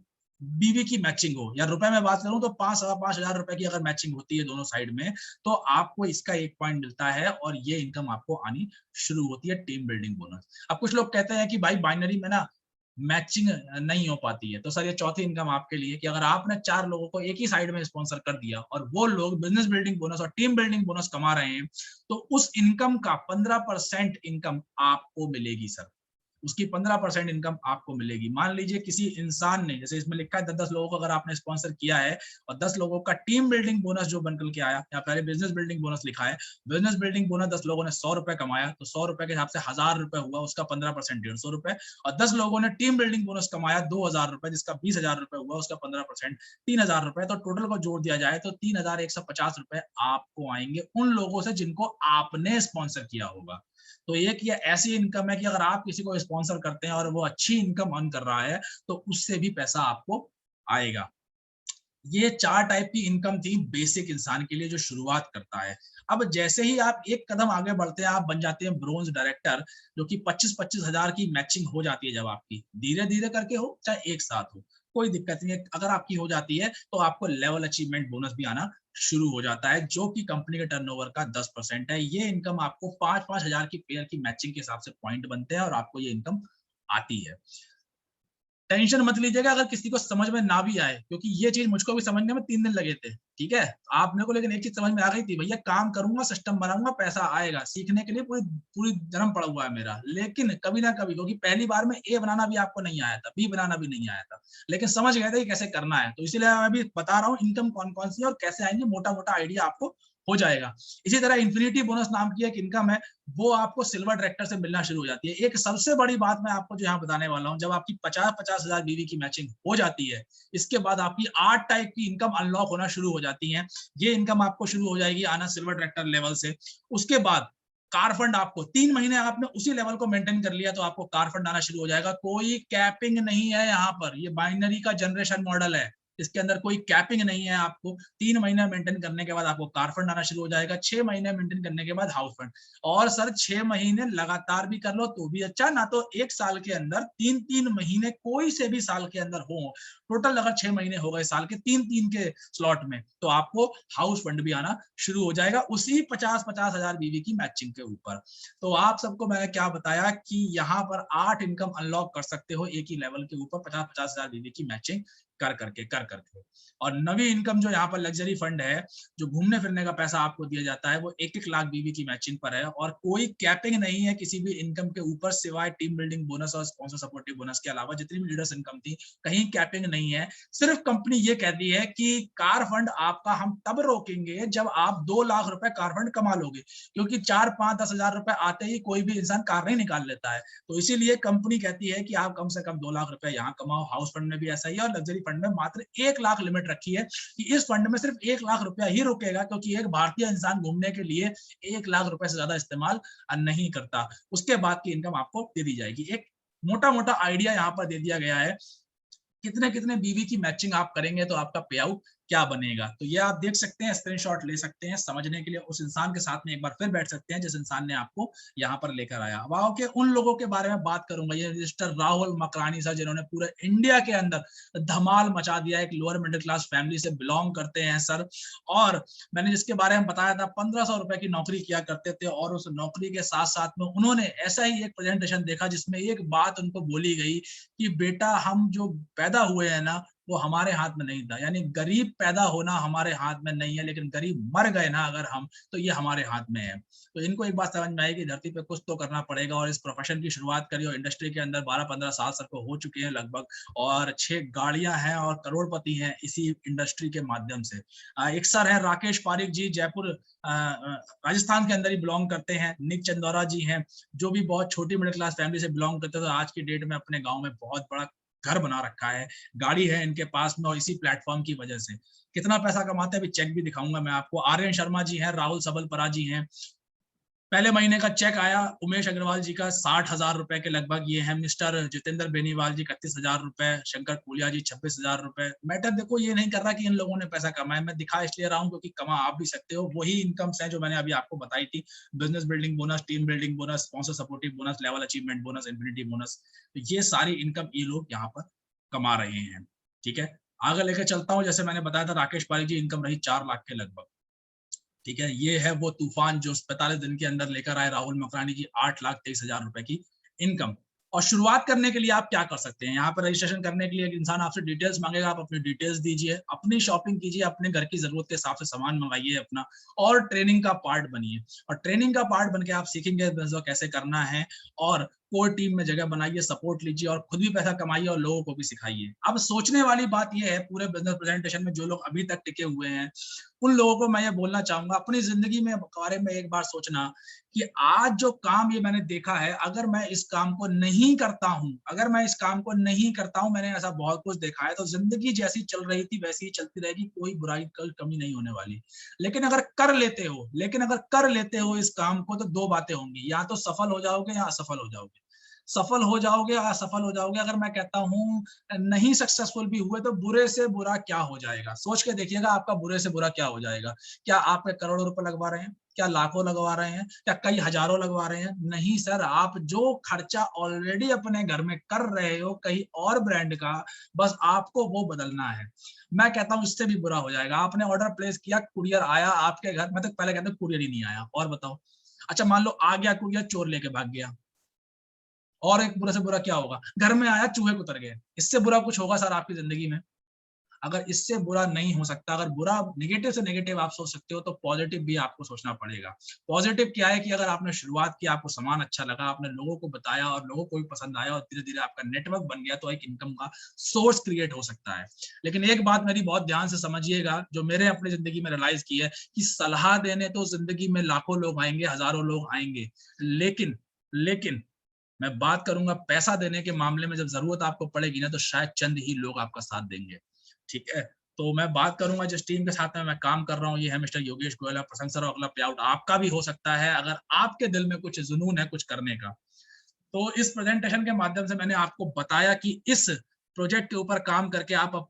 बीवी की मैचिंग हो, या रुपए में बात करूं तो 5,000 रुपए की अगर मैचिंग होती है दोनों साइड में, तो आपको इसका 1 पॉइंट मिलता है, और ये इनकम आपको आनी शुरू होती है, टीम बिल्डिंग बोनस। अब कुछ लोग कहते हैं कि भाई बाइनरी में ना मैचिंग नहीं हो पाती है, तो सर ये चौथी इनकम आपके लिए, कि अगर आपने 4 लोगों को एक ही साइड में स्पॉन्सर कर दिया और वो लोग बिजनेस बिल्डिंग बोनस और टीम बिल्डिंग बोनस कमा रहे हैं, तो उस इनकम का 15% इनकम आपको मिलेगी सर। उसकी 15% इनकम आपको मिलेगी। मान लीजिए किसी इंसान ने, जैसे इसमें लिखा है 10-10 लोगों को अगर आपने स्पॉन्सर किया है और 10 लोगों का टीम बिल्डिंग बोनस जो बनकर के आया, या पहले बिजनेस बिल्डिंग बोनस लिखा है, बिजनेस बिल्डिंग बोनस 10 लोगों ने 100 रुपए कमाया, तो 100 रुपए के हिसाब से 1000 रुपए हुआ, उसका 15% 150 रुपए, और 10 लोगों ने टीम बिल्डिंग बोनस कमाया 2000 रुपए, जिसका 20,000 रुपए हुआ, उसका 15% 3000 रुपए, तो टोटल को जोड़ दिया जाए तो 3150 रुपए आपको आएंगे उन लोगों से जिनको आपने स्पॉन्सर किया होगा। तो एक ये ऐसी इनकम है कि अगर आप किसी को स्पॉन्सर करते हैं और वो अच्छी इनकम अर्न कर रहा है तो उससे भी पैसा आपको आएगा। ये 4 टाइप की इनकम थी बेसिक इंसान के लिए जो शुरुआत करता है। अब जैसे ही आप एक कदम आगे बढ़ते हैं, आप बन जाते हैं ब्रोंज डायरेक्टर, जो कि 25-25 हजार की मैचिंग हो जाती है जब आपकी, धीरे धीरे करके हो चाहे एक साथ हो, कोई दिक्कत नहीं है। अगर आपकी हो जाती है तो आपको लेवल अचीवमेंट बोनस भी आना शुरू हो जाता है, जो कि कंपनी के टर्नओवर का 10% है। ये इनकम आपको 5-5 हजार की पेयर की मैचिंग के हिसाब से पॉइंट बनते हैं और आपको ये इनकम आती है। टेंशन मत लीजिएगा अगर किसी को समझ में ना भी आए, क्योंकि ये चीज मुझको भी समझने में 3 दिन लगे थे, ठीक है। आप मेरे को लेकिन एक चीज समझ में आ गई थी, भैया काम करूंगा, सिस्टम बनाऊंगा, पैसा आएगा, सीखने के लिए पूरी पूरी जन्म पड़ा हुआ है मेरा। लेकिन कभी ना कभी, क्योंकि पहली बार में ए बनाना भी आपको नहीं आया था, बी बनाना भी नहीं आया था, लेकिन समझ गए थे कि कैसे करना है, तो इसीलिए मैं भी बता रहा हूँ इनकम कौन कौन सी है और कैसे आएंगे, मोटा मोटा आइडिया आपको हो जाएगा। इसी तरह इन्फिनिटी बोनस नाम की एक इनकम है, वो आपको सिल्वर डायरेक्टर से मिलना शुरू हो जाती है। एक सबसे बड़ी बात मैं आपको जो यहाँ बताने वाला हूँ, जब आपकी 50-50 हजार बीवी की मैचिंग हो जाती है, इसके बाद आपकी 8 टाइप की इनकम अनलॉक होना शुरू हो जाती है। ये इनकम आपको शुरू हो जाएगी आना सिल्वर डायरेक्टर लेवल से। उसके बाद कार फंड, आपको 3 महीने आपने उसी लेवल को मेंटेन कर लिया तो आपको कार फंड आना शुरू हो जाएगा। कोई कैपिंग नहीं है यहाँ पर, ये बाइनरी का जनरेशन मॉडल है, इसके अंदर कोई कैपिंग नहीं है। आपको 3 महीने मेंटेन करने के बाद आपको कार फंड आना शुरू हो जाएगा, 6 महीने मेंटेन करने के बाद हाउस फंड। और सर 6 महीने लगातार भी कर लो तो भी अच्छा, ना तो एक साल के अंदर 3-3 महीने कोई से भी साल के अंदर हो, टोटल अगर 6 महीने हो गए साल के 3-3 के स्लॉट में, तो आपको हाउस फंड भी आना शुरू हो जाएगा उसी 50-50 हजार बीवी की मैचिंग के ऊपर। तो आप सबको मैंने क्या बताया कि यहाँ पर 8 इनकम अनलॉक कर सकते हो एक ही लेवल के ऊपर 50-50 हजार बीवी की मैचिंग कर करके। और नवी इनकम जो यहाँ पर लग्जरी फंड है, जो घूमने फिरने का पैसा आपको दिया जाता है, वो 1-1 लाख बीवी की मैचिंग पर है और कोई कैपिंग नहीं है किसी भी इनकम के ऊपर, सिवाय टीम बिल्डिंग बोनस और स्पॉन्सर सपोर्टिव बोनस के अलावा जितनी भी लीडर्स इनकम थी कहीं कैपिंग नहीं है। सिर्फ कंपनी ये कहती है कि कार फंड आपका हम तब रोकेंगे जब आप 2 लाख रुपए कार फंड कमा लोगे, क्योंकि 4-5-10 हजार रुपए आते ही कोई भी इंसान कार नहीं निकाल लेता है। तो इसीलिए कंपनी कहती है कि आप कम से कम 2 लाख रुपए यहाँ कमाओ। हाउस फंड में भी ऐसा ही है और लग्जरी फंड में मात्र 1 लाख लिमिट रखी है कि इस फंड में सिर्फ 1 लाख रुपया ही रुकेगा, क्योंकि एक भारतीय इंसान घूमने के लिए 1 लाख रुपए से ज्यादा इस्तेमाल नहीं करता। उसके बाद की इनकम आपको दे दी जाएगी। एक मोटा मोटा आइडिया यहाँ पर दे दिया गया है, कितने कितने बीवी की मैचिंग आप करेंगे तो आपका पे आउट क्या बनेगा। तो ये आप देख सकते हैं, स्क्रीनशॉट ले सकते हैं, समझने के लिए उस इंसान के साथ में एक बार फिर बैठ सकते हैं जिस इंसान ने आपको यहाँ पर लेकर आया। अब आओ के उन लोगों के बारे में बात करूंगा, ये मिस्टर राहुल मकरानी सर, जिन्होंने पूरे इंडिया के अंदर धमाल मचा दिया। एक लोअर मिडिल क्लास फैमिली से बिलोंग करते हैं सर, और मैंने जिसके बारे में बताया था 1500 रुपए की नौकरी किया करते थे, और उस नौकरी के साथ साथ में उन्होंने ऐसा ही एक प्रेजेंटेशन देखा जिसमें एक बात उनको बोली गई कि बेटा हम जो पैदा हुए हैं ना वो हमारे हाथ में नहीं था, यानी गरीब पैदा होना हमारे हाथ में नहीं है, लेकिन गरीब मर गए ना अगर हम, तो ये हमारे हाथ में है। तो इनको एक बात समझ में आई कि धरती पे कुछ तो करना पड़ेगा, और इस प्रोफेशन की शुरुआत करी और इंडस्ट्री के अंदर 12-15 साल सर को हो चुके हैं लगभग, और 6 गाड़ियां हैं और करोड़पति हैं इसी इंडस्ट्री के माध्यम से। एक सर है राकेश पारिक जी, जयपुर राजस्थान के अंदर ही बिलोंग करते हैं। निक चंदौरा जी हैं, जो भी बहुत छोटी मिडिल क्लास फैमिली से बिलोंग करते थे, आज की डेट में अपने गाँव में बहुत बड़ा घर बना रखा है, गाड़ी है इनके पास में, और इसी प्लेटफॉर्म की वजह से कितना पैसा कमाते हैं अभी चेक भी दिखाऊंगा मैं आपको। आर्यन शर्मा जी हैं, राहुल सबलपरा जी हैं, पहले महीने का चेक आया उमेश अग्रवाल जी का 60,000 रुपए के लगभग। ये है मिस्टर जितेंद्र बेनीवाल जी 31,000 रुपए, शंकर पुलिया जी 26,000 रुपए। मैटर देखो ये नहीं कर रहा कि इन लोगों ने पैसा कमाया, मैं दिखा इसलिए रहा हूँ क्योंकि कमा आप भी सकते हो। वही इनकम्स हैं जो मैंने अभी आपको बताई थी, business building bonus, team building bonus, sponsor supportive bonus, level achievement bonus, infinity bonus. तो ये सारी इनकम ये लोग यहाँ पर कमा रहे हैं, ठीक है। आगे लेकर चलता हूँ, जैसे मैंने बताया था राकेश पारिक जी इनकम रही 4 लाख के लगभग, ठीक है। ये है वो तूफान जो 45 दिन के अंदर लेकर आए राहुल मकरानी की 8,23,000 रुपए की इनकम। और शुरुआत करने के लिए आप क्या कर सकते हैं, यहाँ पर रजिस्ट्रेशन करने के लिए एक इंसान आपसे डिटेल्स मांगेगा, आप अपनी डिटेल्स दीजिए, अपनी शॉपिंग कीजिए, अपने घर की जरूरत के हिसाब से सामान मंगाइए अपना, और ट्रेनिंग का पार्ट बनिए। और ट्रेनिंग का पार्ट बन के आप सीखेंगे बिजनेस कैसे करना है, और कोर टीम में जगह बनाइए, सपोर्ट लीजिए और खुद भी पैसा कमाइए और लोगों को भी सिखाइए। अब सोचने वाली बात यह है पूरे बिजनेस प्रेजेंटेशन में, जो लोग अभी तक टिके हुए हैं उन लोगों को मैं ये बोलना चाहूंगा, अपनी जिंदगी में बारे में एक बार सोचना कि आज जो काम ये मैंने देखा है, अगर मैं इस काम को नहीं करता हूं, अगर मैं इस काम को नहीं करता हूं, मैंने ऐसा बहुत कुछ देखा है, तो जिंदगी जैसी चल रही थी वैसी ही चलती रहेगी, कोई बुराई कमी नहीं होने वाली। लेकिन अगर कर लेते हो इस काम को, तो दो बातें होंगी, या तो सफल हो जाओगे या असफल हो जाओगे। सफल हो जाओगे, असफल हो जाओगे। अगर मैं कहता हूँ नहीं सक्सेसफुल भी हुए, तो बुरे से बुरा क्या हो जाएगा, सोच के देखिएगा आपका बुरे से बुरा क्या हो जाएगा। क्या आप करोड़ों रुपए लगवा रहे हैं, क्या लाखों लगवा रहे हैं, क्या कई हजारों लगवा रहे हैं? नहीं सर, आप जो खर्चा ऑलरेडी अपने घर में कर रहे हो कहीं और ब्रांड का, बस आपको वो बदलना है। मैं कहता हूँ इससे भी बुरा हो जाएगा। आपने ऑर्डर प्लेस किया, कुरियर आया आपके घर, मैं तो पहले कहता हूँ कुरियर ही नहीं आया, और बताओ। अच्छा मान लो आ गया कुरियर, चोर लेके भाग गया, और एक बुरा से बुरा क्या होगा? घर में आया चूहे उतर गए। इससे बुरा कुछ होगा सर आपकी जिंदगी में? अगर इससे बुरा नहीं हो सकता, अगर बुरा नेगेटिव से नेगेटिव आप सोच सकते हो, तो पॉजिटिव भी आपको सोचना पड़ेगा। पॉजिटिव क्या है कि अगर आपने शुरुआत की, आपको सामान अच्छा लगा, आपने लोगों को बताया और लोगों को भी पसंद आया और धीरे धीरे आपका नेटवर्क बन गया, तो एक इनकम का सोर्स क्रिएट हो सकता है। लेकिन एक बात मेरी बहुत ध्यान से समझिएगा, जो मेरे अपनी जिंदगी में रियलाइज की है, कि सलाह देने तो जिंदगी में लाखों लोग आएंगे, हजारों लोग आएंगे, लेकिन लेकिन मैं बात करूंगा पैसा देने के मामले में, जब जरूरत आपको पड़ेगी ना, तो शायद चंद ही लोग आपका साथ देंगे। ठीक है, तो मैं बात करूंगा जिस टीम के साथ में मैं काम कर रहा हूँ, ये है मिस्टर योगेश गोयल। प्रसंग सर, अगला पे आउट आपका भी हो सकता है, अगर आपके दिल में कुछ जुनून है कुछ करने का। तो इस प्रेजेंटेशन के माध्यम से मैंने आपको बताया कि इस प्रोजेक्ट के ऊपर काम करके आप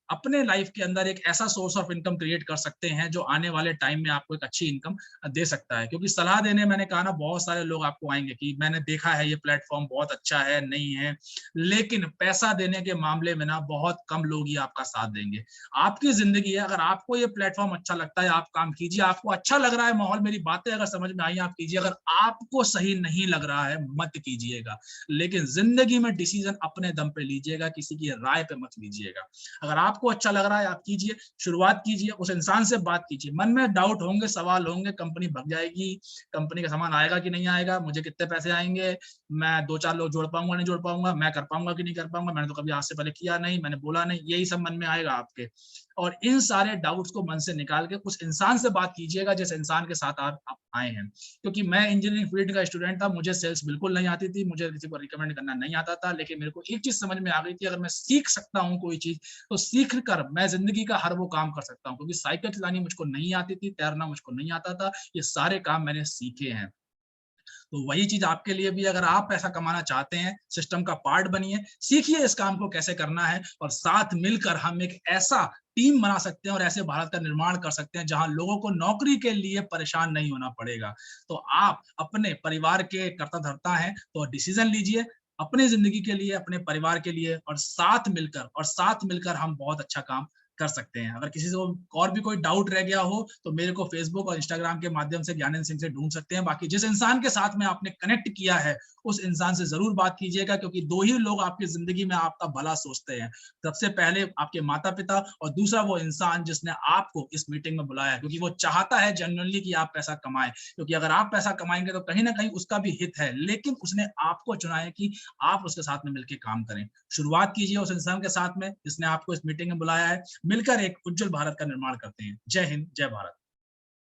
अपने लाइफ के अंदर एक ऐसा सोर्स ऑफ इनकम क्रिएट कर सकते हैं, जो आने वाले टाइम में आपको एक अच्छी इनकम दे सकता है। क्योंकि सलाह देने, मैंने कहा ना, बहुत सारे लोग आपको आएंगे कि मैंने देखा है ये प्लेटफॉर्म बहुत अच्छा है, नहीं है, लेकिन पैसा देने के मामले में ना बहुत कम लोग ही आपका साथ देंगे। आपकी जिंदगी है, अगर आपको ये प्लेटफॉर्म अच्छा लगता है, आप काम कीजिए, आपको अच्छा लग रहा है माहौल, मेरी बातें अगर समझ में आई आप कीजिए, अगर आपको सही नहीं लग रहा है मत कीजिएगा। लेकिन जिंदगी में डिसीजन अपने दम पे लीजिएगा, किसी की राय पे मत लीजिएगा। अगर आपको अच्छा लग रहा है आप कीजिए, शुरुआत कीजिए, उस इंसान से बात कीजिए। मन में डाउट होंगे, सवाल होंगे, कंपनी भग जाएगी, कंपनी का सामान आएगा कि नहीं आएगा, मुझे कितने पैसे आएंगे, मैं 2-4 लोग जोड़ पाऊंगा नहीं जोड़ पाऊंगा, मैं कर पाऊंगा कि नहीं कर पाऊंगा, मैंने तो कभी आज से पहले किया नहीं, मैंने बोला नहीं, यही सब मन में आएगा आपके। और इन सारे डाउट्स को मन से निकाल के उस इंसान से बात कीजिएगा जिस इंसान के साथ आप आए हैं। क्योंकि मैं इंजीनियरिंग फील्ड का स्टूडेंट था, मुझे सेल्स बिल्कुल नहीं आती थी, मुझे किसी को रिकमेंड करना नहीं आता था, लेकिन मेरे को एक चीज समझ में आ गई थी, अगर मैं सीख सकता हूँ कोई चीज, तो सीख कर मैं जिंदगी का हर वो काम कर सकता हूँ। क्योंकि साइकिल चलानी मुझको नहीं आती थी, तैरना मुझको नहीं आता था, ये सारे काम मैंने सीखे हैं। तो वही चीज आपके लिए भी, अगर आप पैसा कमाना चाहते हैं, सिस्टम का पार्ट बनिए, सीखिए इस काम को कैसे करना है, और साथ मिलकर हम एक ऐसा टीम बना सकते हैं और ऐसे भारत का निर्माण कर सकते हैं जहां लोगों को नौकरी के लिए परेशान नहीं होना पड़ेगा। तो आप अपने परिवार के कर्ता धर्ता हैं, तो डिसीजन लीजिए अपनी जिंदगी के लिए, अपने परिवार के लिए, और साथ मिलकर हम बहुत अच्छा काम कर सकते हैं। अगर किसी को और भी कोई डाउट रह गया हो, तो मेरे को फेसबुक और इंस्टाग्राम के माध्यम से ज्ञानेंद्र सिंह से ढूंढ सकते हैं। बाकी जिस इंसान के साथ में आपने कनेक्ट किया है, उस इंसान से जरूर बात कीजिएगा, क्योंकि दो ही लोग आपकी जिंदगी में आपका भला सोचते हैं, सबसे पहले आपके माता पिता, और दूसरा वो इंसान जिसने आपको इस मीटिंग में बुलाया, क्योंकि वो चाहता है जेन्युइनली कि आप पैसा कमाएं। क्योंकि अगर आप पैसा कमाएंगे तो कहीं ना कहीं उसका भी हित है, लेकिन उसने आपको चुना है कि आप उसके साथ में मिलकर काम करें। शुरुआत कीजिए उस इंसान के साथ में जिसने आपको इस मीटिंग में बुलाया है, मिलकर एक उज्जवल भारत का निर्माण करते हैं। जय हिंद, जय भारत।